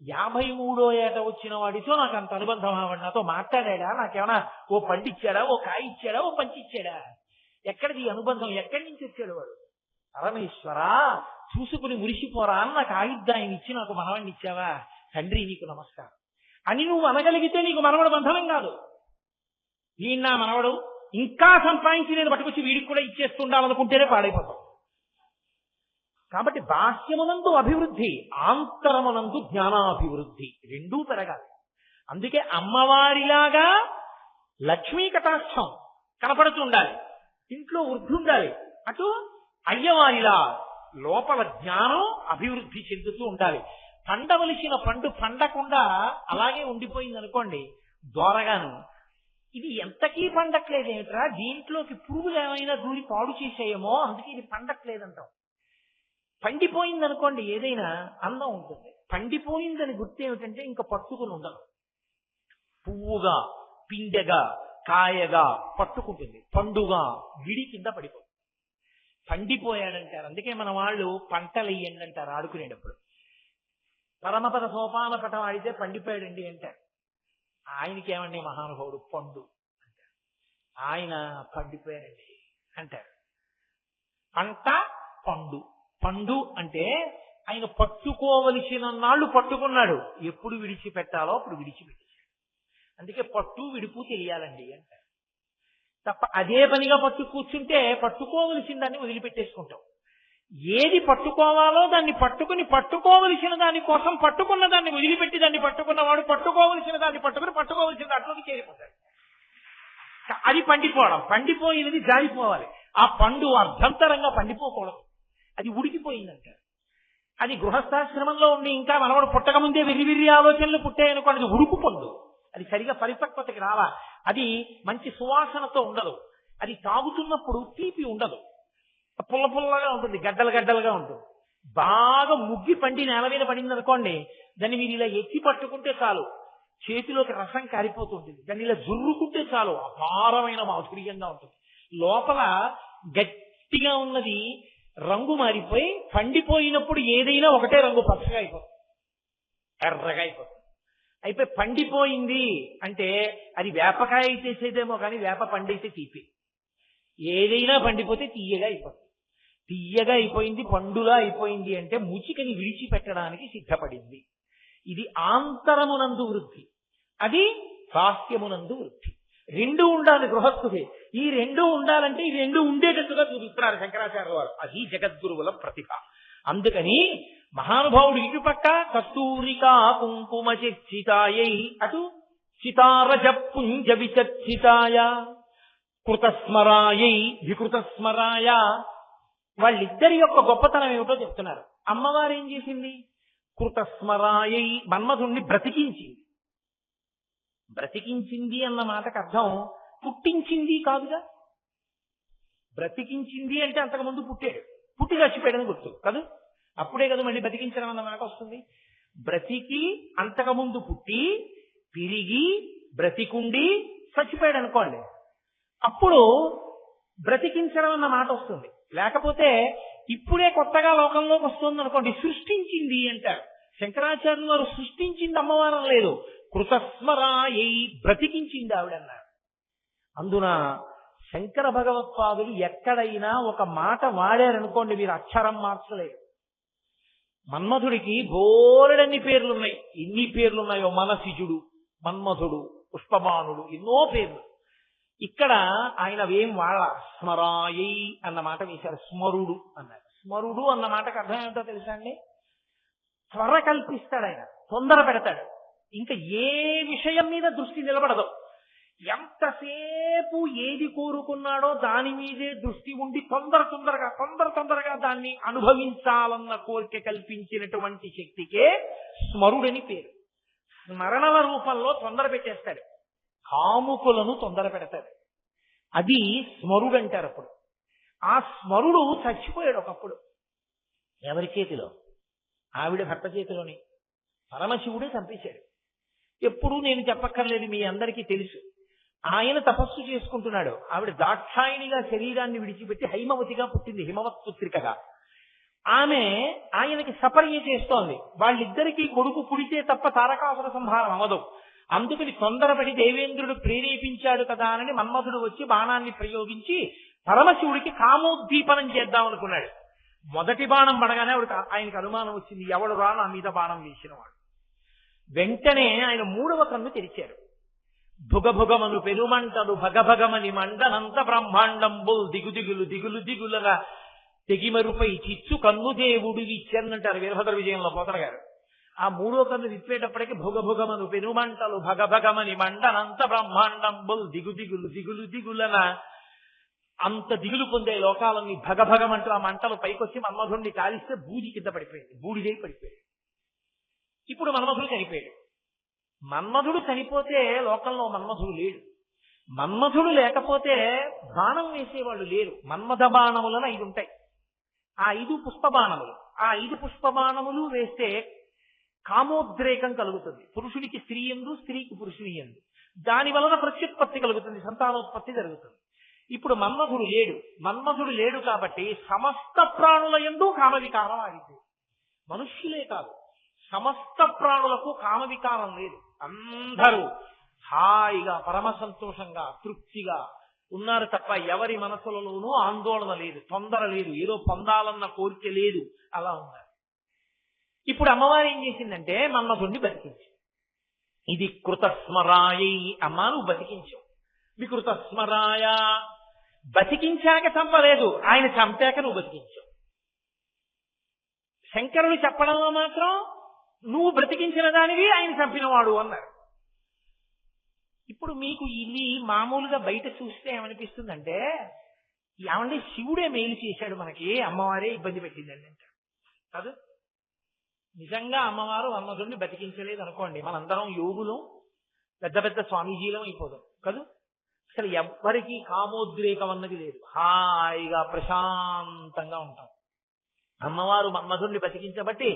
53వ ఏట వచ్చిన వాడితో నాకు అంత అనుబంధం. వాడు నాతో మాట్లాడా? నాకేమైనా ఓ పండిచ్చాడా, ఓ కాయ ఇచ్చాడా, ఓ పంచిచ్చాడా? ఎక్కడిది అనుబంధం? ఎక్కడి నుంచి వచ్చాడు వాడు? పరమేశ్వరా, చూసుకుని మురిసిపోరా అని నాకు ఆయుద్ధాన్ని ఇచ్చి నాకు మనవాడిని ఇచ్చావా? తండ్రి నీకు నమస్కారం అని నువ్వు అనగలిగితే నీకు మనవడు బంధనం కాదు. ఈయన నా మనవడు, ఇంకా సంపాదించి నేను పట్టుకొచ్చి వీడికి కూడా ఇచ్చేస్తుండాలనుకుంటేనే పాడైపోతాం. కాబట్టి బాహ్యమునందు అభివృద్ధి, ఆంతరమునందు జ్ఞానాభివృద్ధి రెండూ పెరగాలి. అందుకే అమ్మవారిలాగా లక్ష్మీ కటాక్షం కనపడుతుండాలి. ఇంట్లో వృద్ధి ఉండాలి. అటు అయ్యవారిలా లోపల జ్ఞానం అభివృద్ధి చెందుతూ ఉండాలి. పండవలసిన పండు పండకుండా అలాగే ఉండిపోయింది అనుకోండి, దోరగాను ఇది ఎంతకీ పండట్లేదేమిట్రా, దీంట్లోకి పురుగులు ఏమైనా దూరి పాడు చేసేయేమో, అందుకే ఇది పండట్లేదంటాం. పండిపోయింది అనుకోండి ఏదైనా అందం ఉంటుంది. పండిపోయిందని గుర్తు ఏమిటంటే ఇంకా పట్టుకుని ఉండదు. పువ్వుగా, పిండెగా, కాయగా పట్టుకుంటుంది. పండుగా విడి కింద పడిపోతుంది. పండిపోయాడంటారు. అందుకే మన వాళ్ళు పంటలు వేయండి అంటారు ఆడుకునేటప్పుడు. పరమపద సోపాన పటం ఆడితే పండిపోయాడండి అంటారు. ఆయనకేమండి మహానుభావుడు పండు అంటారు. ఆయన పండిపోయాడండి అంటారు. పంట పండు. పండు అంటే ఆయన పట్టుకోవలసిన నాళ్ళు పట్టుకున్నాడు. ఎప్పుడు విడిచిపెట్టాలో అప్పుడు విడిచిపెట్టేశాడు. అందుకే పట్టు విడుపు తెలియాలండి అంటారు. తప్ప అదే పనిగా పట్టు కూర్చుంటే పట్టుకోవలసిన దాన్ని వదిలిపెట్టేసుకుంటాం. ఏది పట్టుకోవాలో దాన్ని పట్టుకుని, పట్టుకోవలసిన దాని కోసం పట్టుకున్న దాన్ని వదిలిపెట్టి దాన్ని పట్టుకున్నవాడు పట్టుకోవలసిన దాన్ని పట్టుకుని పట్టుకోవలసిన దాంట్లోకి చేరిపోతాడు. అది పండిపోవడం. పండిపోయినది జారిపోవాలి. ఆ పండు అర్ధంతరంగా పండిపోకూడదు. అది ఉడికిపోయిందంటారు. అది గృహస్థాశ్రమంలో ఉండి ఇంకా మనవాడు పుట్టక ముందే విర్రి ఆలోచనలు పుట్టాయనుకోండి, అది ఉడుకు పండు. అది సరిగా పరిపక్వతకి రావా. అది మంచి సువాసనతో ఉండదు. అది తాగుతున్నప్పుడు తీపి ఉండదు. పుల్ల పుల్లగా ఉంటుంది, గడ్డలుగా ఉంటుంది. బాగా ముగ్గి పండి నేల మీద పడింది అనుకోండి, దాన్ని మీరు ఇలా ఎత్తి పట్టుకుంటే చాలు, చేతిలోకి రసం కారిపోతుంటుంది. దాన్ని ఇలా జుర్రుకుంటే చాలు, అపారమైన మాధుర్యంగా ఉంటుంది. లోపల గట్టిగా ఉన్నది రంగు మారిపోయి పండిపోయినప్పుడు ఏదైనా ఒకటే రంగు పచ్చగా అయిపోతుంది, ఎర్రగా అయిపోతుంది. అయిపోయి పండిపోయింది అంటే అది వేపకాయ చేసేదేమో కానీ వేప పండైతే తీపి. ఏదైనా పండిపోతే తీయగా అయిపోతుంది. తీయగా అయిపోయింది, పండులా అయిపోయింది అంటే ముచికని విడిచిపెట్టడానికి సిద్ధపడింది. ఇది ఆంతరమునందు వృద్ధి, అది బాహ్యమునందు వృద్ధి. రెండు ఉండాలి గృహస్థుకి. ఈ రెండు ఉండాలంటే ఈ రెండు ఉండేటట్టుగా చూపిస్తున్నారు శంకరాచార్య వారు. అది జగద్గురువుల ప్రతిభ. అందుకని మహానుభావుడు ఇటుపక్క కస్తూరికా కుంకుమ చర్చితాయై, అటు చితారజ పుంజ విచర్చితాయ, కృతస్మరాయై వికృతస్మరాయ. వాళ్ళిద్దరి యొక్క గొప్పతనం ఏమిటో చెప్తున్నారు. అమ్మవారు ఏం చేసింది? కృతస్మరాయై, మన్మధుణ్ణి బ్రతికించింది. బ్రతికించింది అన్న మాటకు అర్థం పుట్టించింది కాదుగా. బ్రతికించింది అంటే అంతకుముందు పుట్టాడు, పుట్టి చచ్చిపోయాడని గుర్తు కాదు. అప్పుడే కదా మళ్ళీ బ్రతికించడం అన్న మాట వస్తుంది. బ్రతికి అంతకుముందు పుట్టి తిరిగి బ్రతికుండి చచ్చిపోయాడు అనుకోండి, అప్పుడు బ్రతికించడం అన్న మాట వస్తుంది. లేకపోతే ఇప్పుడే కొత్తగా లోకంలోకి వస్తుంది అనుకోండి, సృష్టించింది అంటారు. శంకరాచార్యులు వారు సృష్టించింది అమ్మవారం లేదు, కృతస్మరాయై బ్రతికించింది ఆవిడన్నారు. అందున శంకర భగవత్పాదులు ఎక్కడైనా ఒక మాట వాడారనుకోండి, మీరు అక్షరం మార్చలేరు. మన్మధుడికి బోలెడన్ని పేర్లున్నాయి. ఎన్ని పేర్లున్నాయో, మనసిజుడు, మన్మధుడు, పుష్పబాణుడు, ఎన్నో పేర్లు. ఇక్కడ ఆయన ఏం వాడ, స్మరాయై అన్న మాట వేశారు, స్మరుడు అన్నారు. స్మరుడు అన్న మాటకు అర్థం ఏమిటో తెలుసా అండి? త్వర కల్పిస్తాడు ఆయన, తొందర పెడతాడు. ఇంకా ఏ విషయం మీద దృష్టి నిలబడదు. ఎంతసేపు ఏది కోరుకున్నాడో దాని మీదే దృష్టి ఉండి తొందరగా దాన్ని అనుభవించాలన్న కోరిక కల్పించినటువంటి శక్తికే స్మరుడని పేరు. స్మరణల రూపంలో తొందర పెట్టేస్తాడు, కాముకులను తొందర పెడతాడు. అది స్మరుడు అంటారు. అప్పుడు ఆ స్మరుడు చచ్చిపోయాడు ఒకప్పుడు. ఎవరి చేతిలో? ఆవిడ భర్త చేతిలోని. పరమశివుడే చంపేశాడు. ఎప్పుడూ నేను చెప్పక్కర్లేదు, మీ అందరికీ తెలుసు. ఆయన తపస్సు చేసుకుంటున్నాడు, ఆవిడ దాక్షాయినిగా శరీరాన్ని విడిచిపెట్టి హైమవతిగా పుట్టింది, హిమవత్ పుత్రికగా. ఆమె ఆయనకి సపర్య చేస్తోంది. వాళ్ళిద్దరికీ కొడుకు పుడితే తప్ప తారకాసుర సంహారం అవ్వదు. అందుకని తొందరపడి దేవేంద్రుడు ప్రేరేపించాడు కదా అని మన్మధుడు వచ్చి బాణాన్ని ప్రయోగించి పరమశివుడికి కామోద్దీపనం చేద్దాం అనుకున్నాడు. మొదటి బాణం పడగానే ఆయనకు అనుమానం వచ్చింది, ఎవడు రా నా మీద బాణం వేసినవాడు. వెంటనే ఆయన మూడవ కన్ను తెరిచారు. భుగభుగమను పెరుమంటలు భగభగమని మండనంత బ్రహ్మాండంబుల్ దిగులుగా తెగిమరుపై చిచ్చు కన్ను దేవుడు ఇచ్చన్నంటారు వీరభద్ర విజయంలో పోతన గారు. ఆ మూడో కన్ను విప్పేటప్పటికి భుగభుగమను పెరుమంటలు భగభగమని మండనంత బ్రహ్మాండంబుల్ దిగులున అంత దిగులు పొందే లోకాలన్నీ భగభగమంటూ ఆ మంటలు పైకొచ్చి మన్మధుడిని కాలిస్తే బూది కింద పడిపోయింది, బూడిదై పడిపోయాడు. ఇప్పుడు మన్మధుడు చనిపోయాడు. మన్మధుడు చనిపోతే లోకంలో మన్మధుడు లేడు. మన్మధుడు లేకపోతే బాణం వేసేవాళ్ళు లేరు. మన్మథ బాణములను 5 ఉంటాయి. ఆ 5 పుష్పబాణములు. ఆ 5 పుష్పబాణములు వేస్తే కామోద్రేకం కలుగుతుంది. పురుషుడికి స్త్రీ యందు, స్త్రీకి పురుషుని యందు. దాని వలన ప్రత్యుత్పత్తి కలుగుతుంది, సంతానోత్పత్తి జరుగుతుంది. ఇప్పుడు మన్మధుడు లేడు కాబట్టి సమస్త ప్రాణుల యందు కామవికారం ఆగింది. మనుష్యులే కాదు, సమస్త ప్రాణులకు కామవికారం లేదు. అందరూ హాయిగా పరమ సంతోషంగా తృప్తిగా ఉన్నారు తప్ప ఎవరి మనసులలోనూ ఆందోళన లేదు, తొందర లేదు, ఏదో పొందాలన్న కోరిక లేదు, అలా ఉన్నారు. ఇప్పుడు అమ్మవారు ఏం చేసిందంటే మన్మధుడిని బతికించి, ఇది కృతస్మరాయై, అమ్మా నువ్వు బతికించావు. వికృతస్మరాయ, బతికించాక చంపలేదు, ఆయన చంపాక నువ్వు బతికించావు. శంకరుడు చెప్పడంలో మాత్రం నువ్వు బ్రతికించిన దానివి, ఆయన చంపినవాడు అన్నారు. ఇప్పుడు మీకు ఇది మామూలుగా బయట చూస్తే ఏమనిపిస్తుందంటే, ఏమంటే శివుడే మేలు చేశాడు మనకి, అమ్మవారే ఇబ్బంది పెట్టిందండి అంటారు కాదు. నిజంగా అమ్మవారు మన్మధుడిని బతికించలేదు అనుకోండి, మనందరం యోగులు పెద్ద పెద్ద స్వామీజీలం అయిపోదాం కాదు. అసలు ఎవ్వరికీ కామోద్రేకం అన్నది లేదు, హాయిగా ప్రశాంతంగా ఉంటాం. అమ్మవారు మన్మధుడిని బతికించబట్టి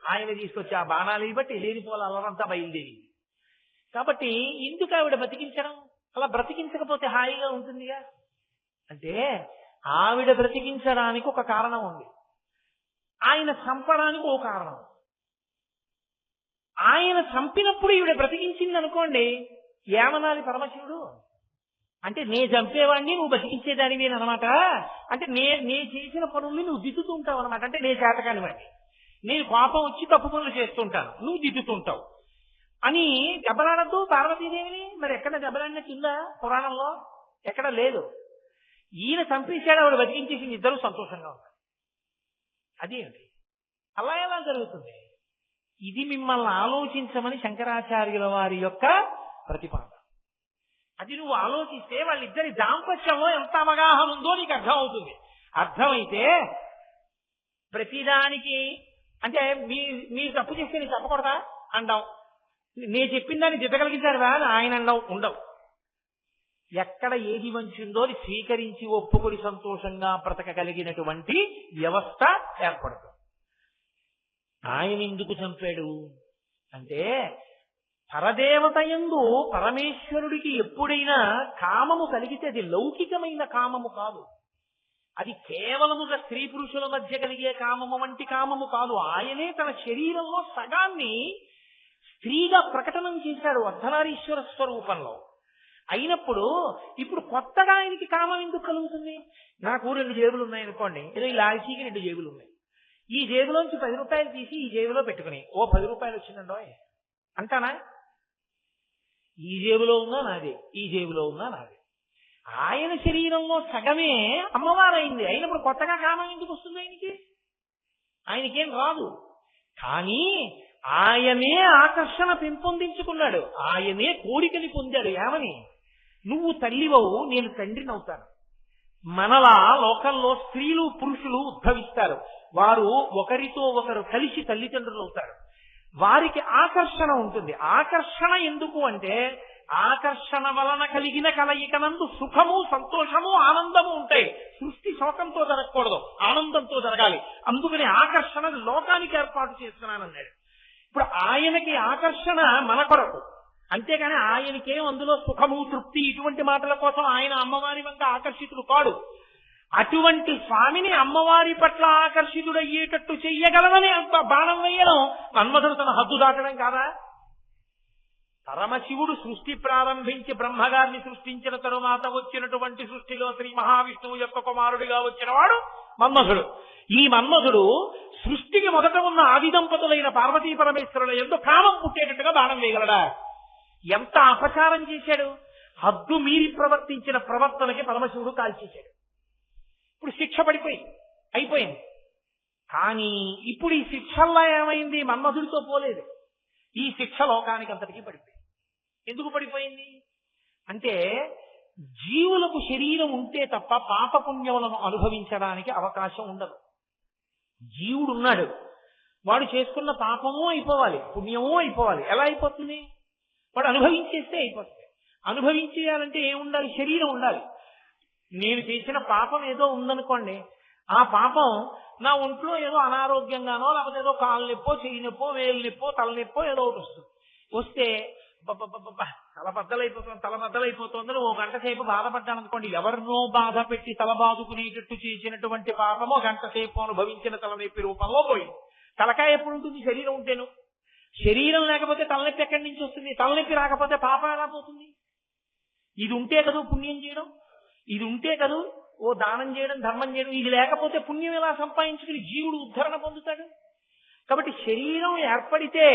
ఆయన తీసుకొచ్చి ఆ బాణాలు బట్టి లేనిపోల అల్లరంతా బయలుదేరింది. కాబట్టి ఎందుకు ఆవిడ బతికించడం? అలా బ్రతికించకపోతే హాయిగా ఉంటుందిగా. అంటే ఆవిడ బ్రతికించడానికి ఒక కారణం ఉంది, ఆయన చంపడానికి ఒక కారణం. ఆయన చంపినప్పుడు ఈవిడ బ్రతికించింది అనుకోండి, ఏమనాలి పరమశివుడు? అంటే నేను చంపేవాడిని నువ్వు బతికించేదానివి అనమాట. అంటే నే చేసిన పనుల్ని నువ్వు దిద్దుతుంటావు అనమాట. అంటే నేను చేతకానివాడిని, నేను కోపం వచ్చి తప్పు పనులు చేస్తుంటాను, నువ్వు దిద్దుతుంటావు అని దెబ్బలాడద్దు పార్వతీదేవిని. మరి ఎక్కడ దెబ్బలాడినట్టుందా పురాణంలో? ఎక్కడ లేదు. ఈయన చంపేశాడు, ఆవిడ బతికించేసి ఇద్దరు సంతోషంగా ఉన్నారు. అదేంటి అలా ఎలా జరుగుతుంది? ఇది మిమ్మల్ని ఆలోచించమని శంకరాచార్యుల వారి యొక్క ప్రతిపాదన. అది నువ్వు ఆలోచిస్తే వాళ్ళిద్దరి దాంపత్యంలో ఎంత అవగాహన ఉందో నీకు అర్థం అవుతుంది. అర్థమైతే ప్రతిదానికి అంటే మీరు తప్పు చేస్తే నేను చెప్పకూడదా అంటాం, నేను చెప్పిన దాన్ని దిద్దగలిగించారువా అని ఆయన అండవు ఉండవు. ఎక్కడ ఏది మంచి ఉందో అది స్వీకరించి ఒప్పుకొని సంతోషంగా బ్రతకగలిగినటువంటి వ్యవస్థ ఏర్పడుతుంది. ఆయన ఎందుకు చంపాడు అంటే పరదేవత యందు పరమేశ్వరుడికి ఎప్పుడైనా కామము కలిగితే అది లౌకికమైన కామము కాదు, అది కేవలముగా స్త్రీ పురుషుల మధ్య కలిగే కామము వంటి కామము కాదు. ఆయనే తన శరీరంలో సగాన్ని స్త్రీగా ప్రకటనం చేశాడు అర్ధనారీశ్వర స్వరూపంలో. అయినప్పుడు ఇప్పుడు కొత్తగా ఆయనకి కామం ఎందుకు కలుగుతుంది? నాకు 2 జేబులు ఉన్నాయనుకోండి, ఏదో ఈ లాల్చీకి 2 జేబులు ఉన్నాయి, ఈ జేబులోంచి 10 రూపాయలు తీసి ఈ జేబులో పెట్టుకుని 10 రూపాయలు వచ్చిందండో అంటానా? ఈ జేబులో ఉన్నా నాదే, ఈ జేబులో ఉన్నా నాదే. ఆయన శరీరంలో సగమే అమ్మవారైంది. అయినప్పుడు కొత్తగా కామం ఎందుకు వస్తుంది ఆయనకి? ఆయనకేం రాదు. కానీ ఆయనే ఆకర్షణ పెంపొందించుకున్నాడు, ఆయనే కోరికని పొందాడు. ఏమని? నువ్వు తల్లివవు, నేను తండ్రిని అవుతాను. మనలా లోకంలో స్త్రీలు పురుషులు ఉద్భవిస్తారు, వారు ఒకరితో ఒకరు కలిసి తల్లిదండ్రులు అవుతారు. వారికి ఆకర్షణ ఉంటుంది. ఆకర్షణ ఎందుకు అంటే ఆకర్షణ వలన కలిగిన కలయికనందు సుఖము సంతోషము ఆనందము ఉంటాయి. సృష్టి శోకంతో జరగకూడదు, ఆనందంతో జరగాలి. అందుకని ఆకర్షణ లోకానికి ఏర్పాటు చేస్తున్నానన్నాడు. ఇప్పుడు ఆయనకి ఆకర్షణ మన కొరకు, అంతేగాని ఆయనకేం అందులో సుఖము తృప్తి ఇటువంటి మాటల కోసం ఆయన అమ్మవారి వంక ఆకర్షితుడు కాడు. అటువంటి స్వామిని అమ్మవారి పట్ల ఆకర్షితుడయ్యేటట్టు చెయ్యగలమని బాణం వేయడం మన్మధుడు తన హద్దు దాటడం కాదా? పరమశివుడు సృష్టి ప్రారంభించి బ్రహ్మగారిని సృష్టించిన తరువాత వచ్చినటువంటి సృష్టిలో శ్రీ మహావిష్ణువు యొక్క కుమారుడిగా వచ్చిన వాడు మన్మధుడు. ఈ మన్మధుడు సృష్టికి మొదట ఉన్న ఆది దంపతులైన పార్వతీ పరమేశ్వరుల యందు కామం పుట్టేటట్టుగా బాణం వేయగలడా? ఎంత అపచారం చేశాడు! హద్దు మీరి ప్రవర్తించిన ప్రవర్తనకి పరమశివుడు కాల్చేశాడు. ఇప్పుడు శిక్ష అయిపోయింది. కానీ ఇప్పుడు ఈ శిక్షల్లో ఏమైంది? మన్మధుడితో పోలేదు. ఈ శిక్ష లోకానికి అంతటికీ పడిపోయింది. ఎందుకు పడిపోయింది అంటే జీవులకు శరీరం ఉంటే తప్ప పాపపుణ్యములను అనుభవించడానికి అవకాశం ఉండదు. జీవుడున్నాడు, వాడు చేసుకున్న పాపము అయిపోవాలి, పుణ్యమూ అయిపోవాలి. ఎలా అయిపోతుంది? వాడు అనుభవించేస్తే అయిపోతుంది. అనుభవించేయాలంటే ఏముండాలి? శరీరం ఉండాలి. నేను చేసిన పాపం ఏదో ఉందనుకోండి, ఆ పాపం నా ఒంట్లో ఏదో అనారోగ్యంగానో లేకపోతే ఏదో కాలు నొప్పో చెయ్యి నొప్పో వేలు నొప్పో తలనొప్పో ఏదో ఒకటి వస్తుంది. వస్తే తలబద్దలైపోతుందని 1 గంట సేపు బాధపడ్డాను అనుకోండి, ఎవరినో బాధ పెట్టి తల బాదుకునేటట్టు చేసినటువంటి పాపము 1 గంట సేపు అనుభవించిన తలనొప్పి రూపంలో పోయింది. తలకాయ ఎప్పుడు ఉంటుంది? శరీరం ఉంటేను. శరీరం లేకపోతే తలనొప్పి ఎక్కడి నుంచి వస్తుంది? తలనొప్పి రాకపోతే పాపం ఎలా పోతుంది? ఇది ఉంటే కదూ పుణ్యం చేయడం, ఇది ఉంటే కదూ దానం చేయడం ధర్మం చేయడం. ఇది లేకపోతే పుణ్యం ఎలా సంపాదించుకుని జీవుడు ఉద్ధరణ పొందుతాడు? కాబట్టి శరీరం ఏర్పడితే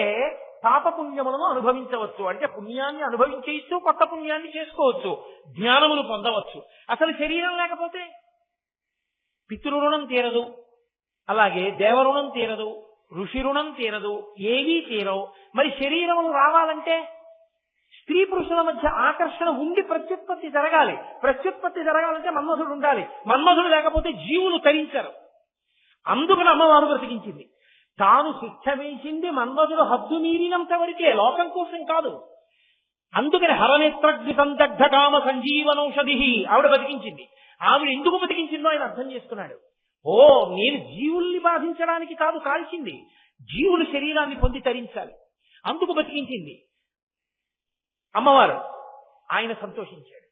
పాపపుణ్యములను అనుభవించవచ్చు. అంటే పుణ్యాన్ని అనుభవించేయచ్చు, కొత్త పుణ్యాన్ని చేసుకోవచ్చు, జ్ఞానమును పొందవచ్చు. అసలు శరీరం లేకపోతే పితృరుణం తీరదు, అలాగే దేవరుణం తీరదు, ఋషి రుణం తీరదు, ఏవీ తీరవు. మరి శరీరములు రావాలంటే స్త్రీ పురుషుల మధ్య ఆకర్షణ ఉండి ప్రత్యుత్పత్తి జరగాలి. ప్రత్యుత్పత్తి జరగాలంటే మన్మధుడు ఉండాలి. మన్మధుడు లేకపోతే జీవులు తరించరు. అందుకని అమ్మవారు బ్రతికించింది. తాను శిక్ష వేసింది మన్మధుడు హద్దు మీరినంత వరకే, లోకం కోసం కాదు. అందుకని హరనేత్రగ్నిసందగ్ధ కామ సంజీవనౌషధి ఆవిడ బతికించింది. ఆవిడ ఎందుకు బతికించిందో ఆయన అర్థం చేసుకున్నాడు. నేను జీవుల్ని బాధించడానికి కాదు కాల్చింది, జీవులు శరీరాన్ని పొంది తరించాలి, అందుకు బతికించింది అమ్మవారు. ఆయన సంతోషించాడు.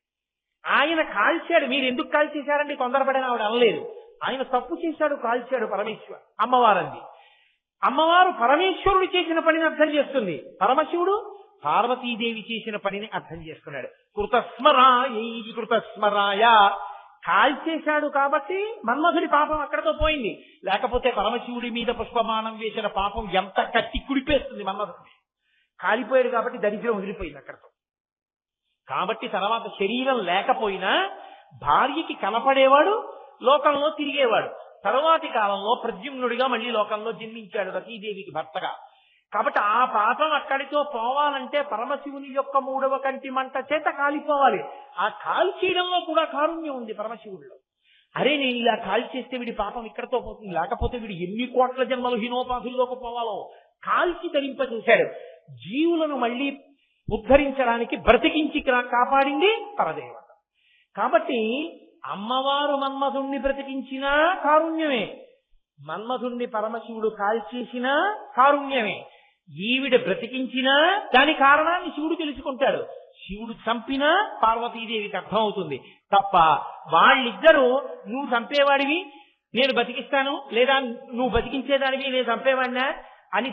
ఆయన కాల్చాడు. మీరు ఎందుకు కాల్చేశారండి తొందరపడిన ఆవిడ అనలేదు. ఆయన తప్పు చేశాడు, కాల్చాడు పరమేశ్వరు. అమ్మవారంది. అమ్మవారు పరమేశ్వరుడు చేసిన పనిని అర్థం చేస్తుంది. పరమశివుడు పార్వతీదేవి చేసిన పనిని అర్థం చేసుకున్నాడు. కృతస్మరాయ కృతస్మరాయ, కాల్చేశాడు కాబట్టి మన్మధుడి పాపం అక్కడతో పోయింది. లేకపోతే పరమశివుడి మీద పుష్పమానం వేసిన పాపం ఎంత కట్టి కుడిపేస్తుంది మన్మధుడిని. కాలిపోయాడు కాబట్టి దరిద్రం వదిలిపోయింది అక్కడతో. కాబట్టి తర్వాత శరీరం లేకపోయినా భార్యకి కనపడేవాడు, లోకంలో తిరిగేవాడు. తరువాతి కాలంలో ప్రద్యుమ్నుడిగా మళ్ళీ లోకంలో జన్మించాడు రతీదేవికి భర్తగా. కాబట్టి ఆ పాపం అక్కడితో పోవాలంటే పరమశివుని యొక్క 3వ కంటి మంట చేత కాలిపోవాలి. ఆ కాల్చేయడంలో కూడా కారుణ్యం ఉంది పరమశివుడిలో. అరే నేను ఇలా కాల్చేస్తే వీడి పాపం ఇక్కడతో పోతుంది, లేకపోతే వీడు ఎన్ని కోట్ల జన్మలు హీనోపాధుల్లోకి పోవాలో కాల్చి ధరింపజేశాడు. జీవులను మళ్ళీ ఉద్ధరించడానికి బ్రతికించి కాపాడింది పరదేవత. కాబట్టి అమ్మవారు మన్మధుణ్ణి బ్రతికించినా కారుణ్యమే, మన్మధుణ్ణి పరమశివుడు కాల్చేసినా కారుణ్యమే. ఈవిడ బ్రతికించినా దాని కారణాన్ని శివుడు తెలుసుకుంటాడు. శివుడు చంపినా పార్వతీదేవికి అర్థం అవుతుంది తప్ప వాళ్ళిద్దరూ నువ్వు చంపేవాడివి నేను బతికిస్తాను, లేదా నువ్వు బతికించేదానివి నేను చంపేవాడినా అని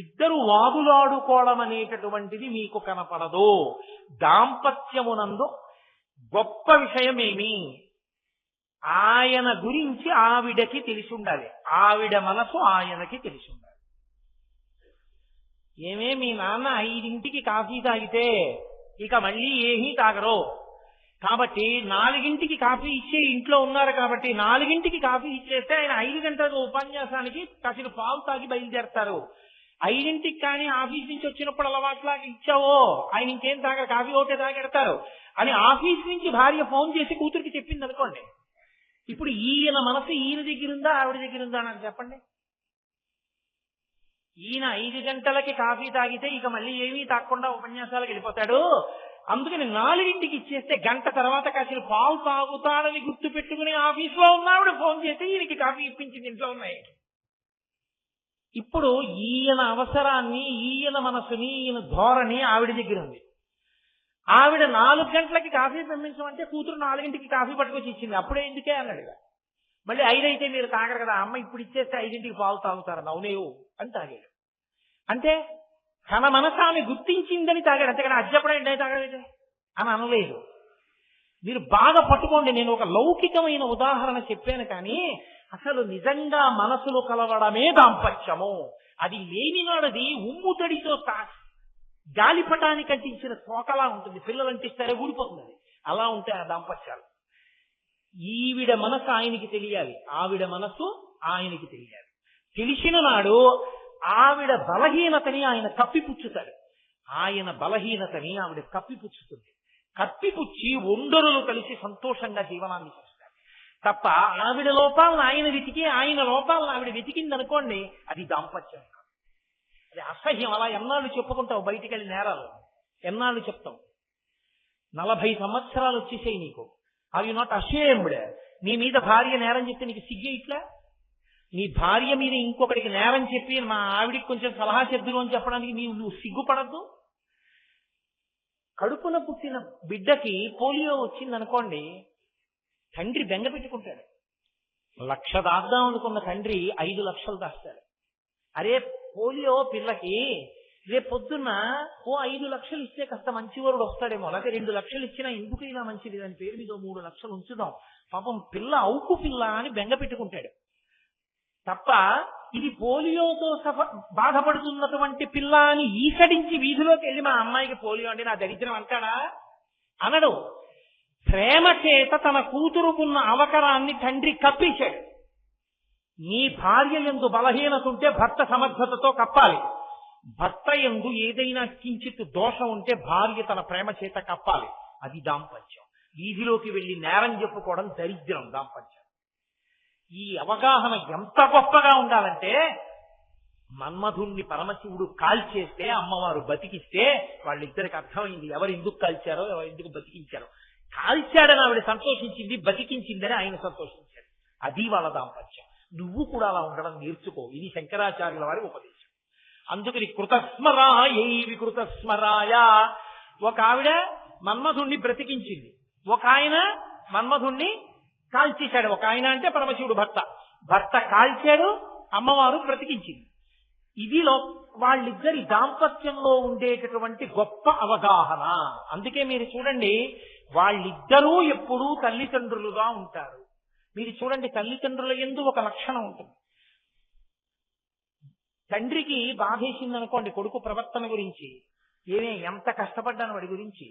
ఇద్దరు వాదులాడుకోవడం అనేటటువంటిది మీకు కనపడదు. దాంపత్యమునందు గొప్ప విషయమేమి, ఆయన గురించి ఆవిడకి తెలిసి ఉండాలి, ఆవిడ మనసు ఆయనకి తెలిసి ఉండాలి. మీ నాన్న 5ంటికి కాఫీ తాగితే ఇక మళ్ళీ ఏమీ తాగరు, కాబట్టి 4ంటికి కాఫీ ఇచ్చే ఇంట్లో ఉన్నారు కాబట్టి 4ంటికి కాఫీ ఇచ్చేస్తే ఆయన 5 గంటల ఉపన్యాసానికి కాసిన పాలు తాగి బయలుదేరతారు. 5ంటికి కానీ ఆఫీస్ నుంచి వచ్చినప్పుడు అలవాట్లాగా ఇచ్చావో ఆయన ఇంకేం తాగరు, కాఫీ ఒకటే తాగెడతారు అని ఆఫీస్ నుంచి భార్య ఫోన్ చేసి కూతురికి చెప్పింది అనుకోండి. ఇప్పుడు ఈయన మనసు ఈయన దగ్గర ఉందా ఆవిడ దగ్గర ఉందా నాకు చెప్పండి. ఈయన 5 గంటలకి కాఫీ తాగితే ఇక మళ్ళీ ఏమీ తాగకుండా ఉపన్యాసాలకు వెళ్ళిపోతాడు. అందుకని 4ంటికి ఇచ్చేస్తే గంట తర్వాత కాసిన పాలు తాగుతాడని గుర్తు పెట్టుకుని ఆఫీస్లో ఉన్నావిడ ఫోన్ చేసి ఈయనకి కాఫీ ఇప్పించింది ఇంట్లో ఉన్నాయి. ఇప్పుడు ఈయన అవసరాన్ని, ఈయన మనసుని, ఈయన ధోరణి ఆవిడ దగ్గర ఉంది. ఆవిడ 4 గంటలకి కాఫీ పంపించమంటే కూతురు 4ంటికి కాఫీ పట్టుకొచ్చి ఇచ్చింది. అప్పుడే ఎందుకే అన్నాడు. మళ్ళీ 5 అయితే మీరు తాగరు కదా, అమ్మ ఇప్పుడు ఇచ్చేస్తే 5ంటికి పాలు తాగుతారని అవునేవు అని తాగాడు. అంటే తన మనసు ఆమె గుర్తించిందని తాగాడు, అంతేకాని అజ్జపడే తాగలేదు అని అనలేదు. మీరు బాగా పట్టుకోండి, నేను ఒక లౌకికమైన ఉదాహరణ చెప్పాను కానీ అసలు నిజంగా మనసులు కలవడమే దాంపత్యము. అది లేనినాడది ఉమ్ముతడితో గాలిపటానికి అంటించిన తోకలా ఉంటుంది, పిల్లలు అంటిస్తారే ఊడిపోతుంది. అలా ఉంటాయి ఆ దాంపత్యాలు. ఈవిడ మనసు ఆయనకి తెలియాలి, ఆవిడ మనసు ఆయనకి తెలియాలి. తెలిసిన నాడు ఆవిడ బలహీనతని ఆయన కప్పిపుచ్చుతాడు, ఆయన బలహీనతని ఆవిడ కప్పిపుచ్చుతుంది. కప్పిపుచ్చి ఒండరులు కలిసి సంతోషంగా జీవనాన్ని చేస్తారు తప్ప ఆవిడ లోపాలను ఆయన వెతికి ఆయన లోపాలను ఆవిడ వెతికిందనుకోండి అది దాంపత్యం కాదు, అది అసహ్యం. అలా ఎన్నాళ్ళు చెప్పుకుంటావు బయటికి వెళ్ళి నేరాలు, ఎన్నాళ్ళు చెప్తావు? 40 సంవత్సరాలు వచ్చేసాయి నీకు. Are you not ashamed? నీ మీద భార్య నేరం చెప్తే నీకు సిగ్గే ఇట్లా? నీ భార్య మీద ఇంకొకటికి నేరం చెప్పి మా ఆవిడికి కొంచెం సలహా చెద్దురు అని చెప్పడానికి నువ్వు సిగ్గుపడద్దు? కడుపున పుట్టిన బిడ్డకి పోలియో వచ్చిందనుకోండి, తండ్రి బెంగ పెట్టుకుంటాడు. 1,00,000 దాద్దాం అనుకున్న తండ్రి 5 లక్షలు దాస్తాడు. అరే పోలియో పిల్లకి రేపు పొద్దున్న 5 లక్షలు ఇస్తే కాస్త మంచివారుడు వస్తాడేమో, అలాగే 2 లక్షలు ఇచ్చినా ఎందుకైనా మంచిది, దాని పేరు మీద 3 లక్షలు ఉంచుదాం, పాపం పిల్ల అవుకు పిల్ల అని బెంగ పెట్టుకుంటాడు తప్ప ఇది పోలియోతో బాధపడుతున్నటువంటి పిల్ల అని ఈసడించి వీధిలోకి వెళ్ళి మా అమ్మాయికి పోలియో అంటే నా దరిద్రం అంటాడా? అనడు. ప్రేమ చేత తన కూతురుకున్న అవకరాన్ని తండ్రి కప్పించాడు. నీ భార్య యందు బలహీనత ఉంటే భర్త సమర్థతతో కప్పాలి, భర్త యందు ఏదైనా కించిత్ దోషం ఉంటే భార్య తన ప్రేమ చేత కప్పాలి. అది దాంపత్యం. వీధిలోకి వెళ్లి నేరం చెప్పుకోవడం దరిద్రం దాంపత్యం. ఈ అవగాహన ఎంత గొప్పగా ఉండాలంటే మన్మధుణ్ణి పరమశివుడు కాల్చేస్తే అమ్మవారు బతికిస్తే వాళ్ళిద్దరికి అర్థమైంది ఎవరు ఎందుకు కాల్చారో, ఎవరు ఎందుకు బతికించారో. కాల్చాడని ఆవిడ సంతోషించింది, బతికించిందని ఆయన సంతోషించాడు. అది వాళ్ళ దాంపత్యం. నువ్వు కూడా అలా ఉండడం నేర్చుకో. ఇది శంకరాచార్యుల వారి ఉపదేశం. అందుకని కృతస్మరాయ వికృతస్మరాయ. ఒక ఆవిడ మన్మధుణ్ణి బ్రతికించింది, ఒక ఆయన మన్మధుణ్ణి కాల్చేశాడు. ఒక ఆయన అంటే పరమశివుడు భర్త, భర్త కాల్చాడు, అమ్మవారు బ్రతికించింది. ఇది వాళ్ళిద్దరి దాంపత్యంలో ఉండేటటువంటి గొప్ప అవగాహన. అందుకే మీరు చూడండి, వాళ్ళిద్దరూ ఎప్పుడూ తల్లిదండ్రులుగా ఉంటారు. మీరు చూడండి, తల్లిదండ్రుల యందు ఒక లక్షణం ఉంటుంది. తండ్రికి బాధేసింది అనుకోండి కొడుకు ప్రవర్తన గురించి, ఎంత కష్టపడ్డాను వాడి గురించి,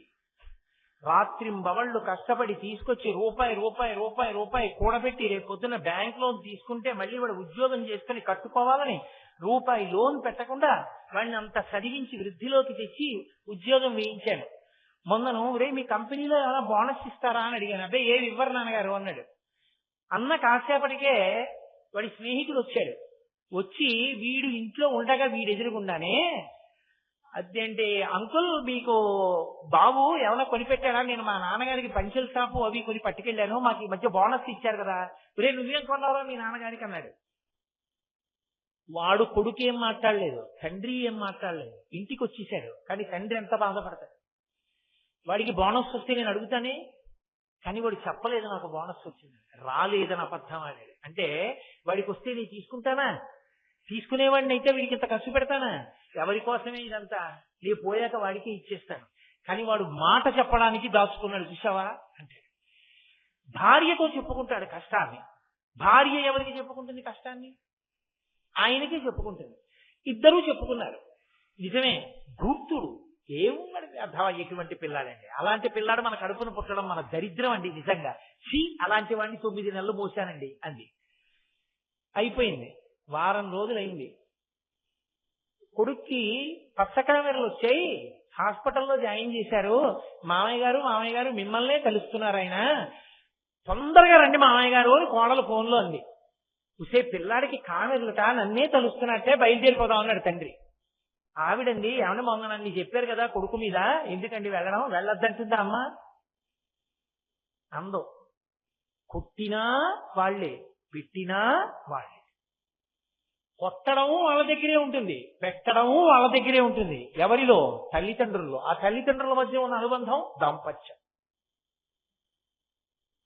రాత్రింబవళ్ళు కష్టపడి తీసుకొచ్చి రూపాయి రూపాయి రూపాయి రూపాయి కూడబెట్టి రేపు పొద్దున్న బ్యాంక్ లోన్ తీసుకుంటే మళ్ళీ వాడు ఉద్యోగం చేసుకుని కట్టుకోవాలని రూపాయి లోన్ పెట్టకుండా వాడిని అంత చదివించి వృద్ధిలోకి తెచ్చి ఉద్యోగం వేయించాను. మొన్నను మీ కంపెనీలో ఏమైనా బోనస్ ఇస్తారా అని అడిగాను. అబ్బాయి ఏమి ఇవ్వరు నాన్నగారు అన్నాడు. అన్న కాసేపటికే వాడి స్నేహితుడు వచ్చాడు. వచ్చి వీడు ఇంట్లో ఉండగా వీడు ఎదురుగుండానే, అదేంటి అంకుల్ మీకు బాబు ఏమైనా కొనిపెట్టారా, నేను మా నాన్నగారికి పంచెల షాపు అవి కొని పట్టుకెళ్ళాను, మాకు ఈ మధ్య బోనస్ ఇచ్చారు కదా, నువ్వేం కొన్నారో మీ నాన్నగారికి అన్నాడు. వాడు కొడుకు ఏం మాట్లాడలేదు, తండ్రి ఏం మాట్లాడలేదు, ఇంటికి వచ్చేసాడు. కానీ తండ్రి ఎంత బాధపడతాడు. వాడికి బోనస్ వస్తే నేను అడుగుతానే, కానీ వాడు చెప్పలేదు నాకు బోనస్ వచ్చింది, రాలేదని అబద్ధం ఆడాడు. అంటే వాడికి వస్తే నేను తీసుకుంటానా? తీసుకునేవాడిని అయితే వీడికి ఇంత ఖర్చు పెడతానా? ఎవరి కోసమే ఇదంతా, నేను పోయాక వాడికి ఇచ్చేస్తాను. కానీ వాడు మాట చెప్పడానికి దాచుకున్నాడు. చూసావా అంటే భార్యతో చెప్పుకుంటాడు కష్టాన్ని. భార్య ఎవరికి చెప్పుకుంటుంది కష్టాన్ని? ఆయనకే చెప్పుకుంటుంది. ఇద్దరూ చెప్పుకున్నారు. నిజమే, ధూర్తుడు ఏమున్నాడు అర్థం ఎటువంటి పిల్లాడండి. అలాంటి పిల్లాడు మన కడుపును పుట్టడం మన దరిద్రం అండి నిజంగా. అలాంటి వాడిని 9 నెలలు మోసానండి అంది. అయిపోయింది. వారం రోజులైంది. కొడుక్కి పచ్చకామెరలు వచ్చాయి, హాస్పిటల్లో జాయిన్ చేశారు. మామయ్య గారు మిమ్మల్నే కలుస్తున్నారు, ఆయన తొందరగా రండి మామయ్య గారు అని కోడలు ఫోన్లో అంది. ఉసే పిల్లాడికి కామెర్లుట, నన్నే తలుస్తున్నట్టే, బయలుదేరిపోదాం అన్నాడు తండ్రి. ఆవిడండి, ఏమన్నా మొన్న నన్ను చెప్పారు కదా కొడుకు మీద, ఎందుకండి వెళ్ళడం, వెళ్ళొద్దంటుందా అమ్మ అందో. కొట్టినా వాళ్ళే, పెట్టినా వాళ్ళే. కొట్టడం వాళ్ళ దగ్గరే ఉంటుంది, పెట్టడం వాళ్ళ దగ్గరే ఉంటుంది. ఎవరిలో? తల్లిదండ్రుల్లో. ఆ తల్లిదండ్రుల మధ్య ఉన్న అనుబంధం దాంపత్యం.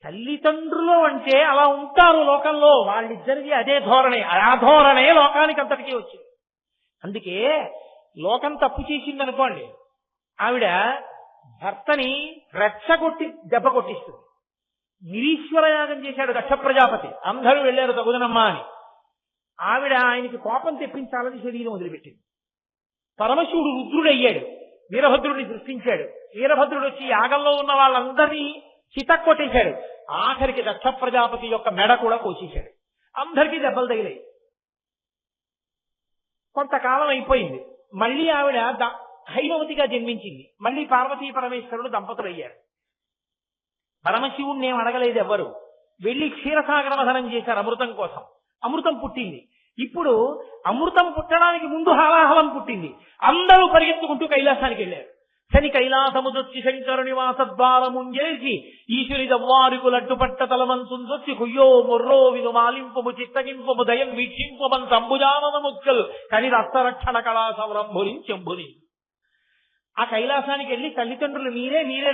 తల్లిదండ్రులు అంటే అలా ఉంటారు లోకంలో. వాళ్ళిద్దరిది అదే ధోరణి. ఆ ధోరణే లోకానికి అంతటికీ వచ్చింది. అందుకే లోకం తప్పు చేసిందనుకోండి, ఆవిడ భర్తని రెచ్చగొట్టి దెబ్బ కొట్టిస్తుంది. నిరీశ్వర యాగం చేశాడు దక్ష ప్రజాపతి, అందరూ వెళ్ళారు తగుదనమ్మా అని. ఆవిడ ఆయనకి కోపం తెప్పించాలని శరీరం వదిలిపెట్టింది. పరమశివుడు రుద్రుడయ్యాడు, వీరభద్రుడిని సృష్టించాడు. వీరభద్రుడు వచ్చి యాగంలో ఉన్న వాళ్ళందరినీ చితక్కొట్టేశాడు. ఆఖరికి దక్ష ప్రజాపతి యొక్క మెడ కూడా కోసేశాడు. అందరికీ దెబ్బలు తగిలాయి. కొంతకాలం అయిపోయింది. మళ్ళీ ఆవిడ హైమవతిగా జన్మించింది. మళ్ళీ పార్వతీ పరమేశ్వరుడు దంపతులు అయ్యారు. పరమశివుణ్ణి ఏం అడగలేదు ఎవ్వరు. వెళ్లి క్షీరసాగర మథనం చేశారు అమృతం కోసం. అమృతం పుట్టింది. ఇప్పుడు అమృతం పుట్టడానికి ముందు హాలాహలం పుట్టింది. అందరూ పరిగెత్తుకుంటూ కైలాసానికి వెళ్ళారు. శని కైలాసముదొచ్చి శంకరుని వాసద్వారముంజేసి ఈశ్వరి దవ్వారికులడ్డుపట్ట తలవంతుందొచ్చి కుయ్యో మొర్రో విను మాలింపము చిత్తగింపము దయం వీక్షింపమన్ సంభుజానన ముక్కల్ కని రక్తరక్షణ కళా సంరంభురించెంబుని. ఆ కైలాసానికి వెళ్ళి తల్లిదండ్రులు మీరే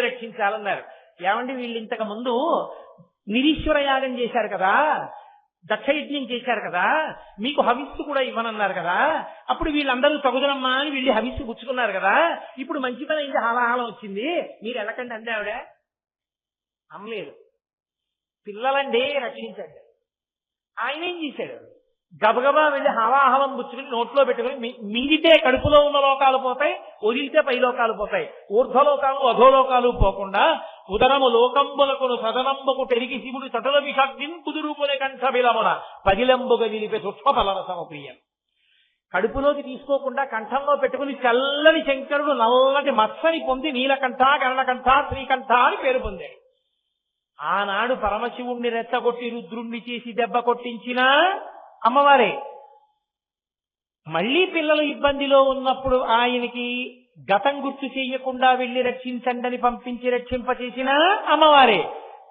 రక్షించాలన్నారు. ఏమండి, వీళ్ళు ఇంతకు ముందు నిరీశ్వర యాగం చేశారు కదా, దక్షయజ్ఞం చేశారు కదా, మీకు హవిస్సు కూడా ఇవ్వనన్నారు కదా, అప్పుడు వీళ్ళందరూ తగుదనమ్మా అని వీళ్ళు హవిస్సు పుచ్చుకున్నారు కదా, ఇప్పుడు మంచి పని అయింది, హాలాహలం వచ్చింది, మీరు వెళ్ళకండి అందే ఆవిడ. అమ్మలేదు. పిల్లలండి రక్షించండి. ఆయన ఏం చేశాడు? గబగబా వెళ్ళి హాలాహలం పుచ్చుకుని నోట్లో పెట్టుకుని, మింగితే కడుపులో ఉన్న లోకాలు పోతాయి, వదిలితే పై లోకాలు పోతాయి, ఊర్ధ్వలోకాలు అధోలోకాలు పోకుండా ఉదరము లోకంబులకును సదనంబకు పెరిగి శివుడు తటుల విషగ్నిన్ కుదురుపునే కంఠబిలమున పదిలంబుగా నిలిపే సూక్ష్మ ఫలరసము ప్రియం. కడుపులోకి తీసుకోకుండా కంఠంలో పెట్టుకుని చల్లని శంకరుడు నల్లటి మత్సని పొంది నీలకంఠ, గరణకంఠ, శ్రీకంఠ అని పేరు పొందాడు. ఆనాడు పరమశివుణ్ణి రెచ్చగొట్టి రుద్రుణ్ణి చేసి దెబ్బ కొట్టించినా అమ్మవారే. మళ్లీ పిల్లలు ఇబ్బందిలో ఉన్నప్పుడు ఆయనకి గతం గుర్తు చేయకుండా వెళ్లి రక్షించండి పంపించి రక్షింపచేసినా అమ్మవారే.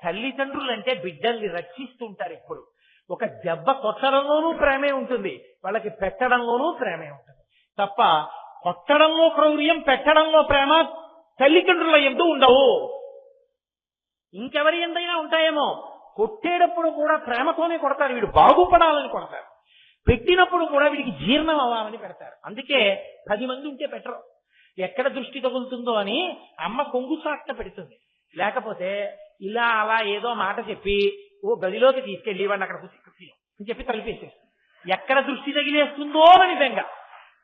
తల్లిదండ్రులంటే బిడ్డల్ని రక్షిస్తుంటారు. ఎప్పుడు ఒక దెబ్బ కొట్టడంలోనూ ప్రేమే ఉంటుంది, వాళ్ళకి పెట్టడంలోనూ ప్రేమే ఉంటుంది తప్ప కొట్టడంలో క్రౌర్యం, పెట్టడంలో ప్రేమ తల్లిదండ్రుల యందు ఉండవు. ఇంకెవరి ఎందైనా ఉంటాయేమో. కొట్టేటప్పుడు కూడా ప్రేమతోనే కొడతారు, వీడు బాగుపడాలని కొడతారు. పెట్టినప్పుడు కూడా వీడికి జీర్ణం అవ్వాలని పెడతారు. అందుకే 10 మంది ఉంటే పెట్టరు. ఎక్కడ దృష్టి తగులుతుందో అని అమ్మ కొంగు చాట్ట పెడుతుంది. లేకపోతే ఇలా అలా ఏదో మాట చెప్పి ఓ గదిలోకి తీసుకెళ్ళి వాడిని అక్కడ కూర్చి అని చెప్పి తలిపేసేస్తుంది. ఎక్కడ దృష్టి తగిలేస్తుందో అని బెంగ.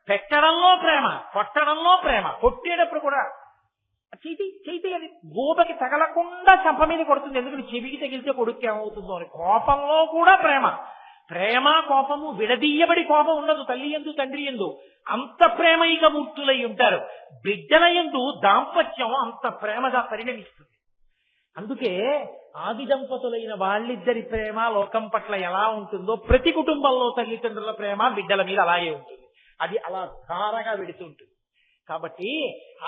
పెట్టడంలో ప్రేమ, కొట్టడంలో ప్రేమ. కొట్టేటప్పుడు కూడా చేతి అది గోపకి తగలకుండా చంప మీద కొడుతుంది. ఎందుకంటే చెవికి తగిలితే కొడుకు ఏమవుతుందో అని. కోపంలో కూడా ప్రేమ. ప్రేమ కోపము విడదీయబడి కోపం ఉండదు తల్లి యందు తండ్రి యందు. అంత ప్రేమైక మూర్తులై ఉంటారు. బిడ్డల యందు దాంపత్యం అంత ప్రేమగా పరిణమిస్తుంది. అందుకే ఆది దంపతులైన వాళ్ళిద్దరి ప్రేమ లోకం పట్ల ఎలా ఉంటుందో ప్రతి కుటుంబంలో తల్లిదండ్రుల ప్రేమ బిడ్డల మీద అలాగే ఉంటుంది. అది అలా ధారగా వెడుతుంటుంది. కాబట్టి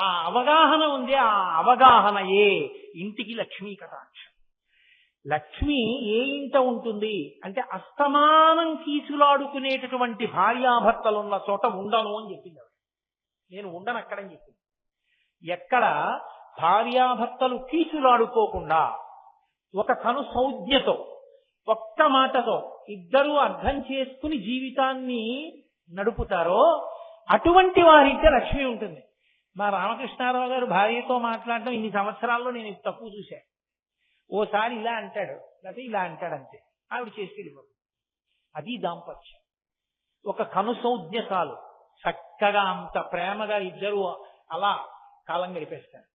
ఆ అవగాహన ఉంది. ఆ అవగాహనయే ఇంటికి లక్ష్మీ కటాక్షం. లక్ష్మి ఏ ఇంట ఉంటుంది అంటే అస్తమానం కీసులాడుకునేటటువంటి భార్యాభర్తలున్న చోట ఉండను అని చెప్పింది. నేను ఉండను అక్కడని చెప్పింది. ఎక్కడ భార్యాభర్తలు కీసులాడుకోకుండా ఒక కను సౌజ్ఞతో ఒక్క మాటతో ఇద్దరూ అర్థం చేసుకుని జీవితాన్ని నడుపుతారో అటువంటి వారింటే లక్ష్మి ఉంటుంది. మా రామకృష్ణారావు గారు భార్యతో మాట్లాడటం ఇన్ని సంవత్సరాల్లో నేను తక్కువ చూశాను. ఓసారి ఇలా అంటాడు, లేకపోతే ఇలా అంటాడు, అంతే. ఆవిడ చేసి వెళ్ళిపోతుంది. అది దాంపత్యం. ఒక కనుసౌజ్ఞ చాలు. చక్కగా అంత ప్రేమగా ఇద్దరు అలా కాలం గడిపేస్తారు.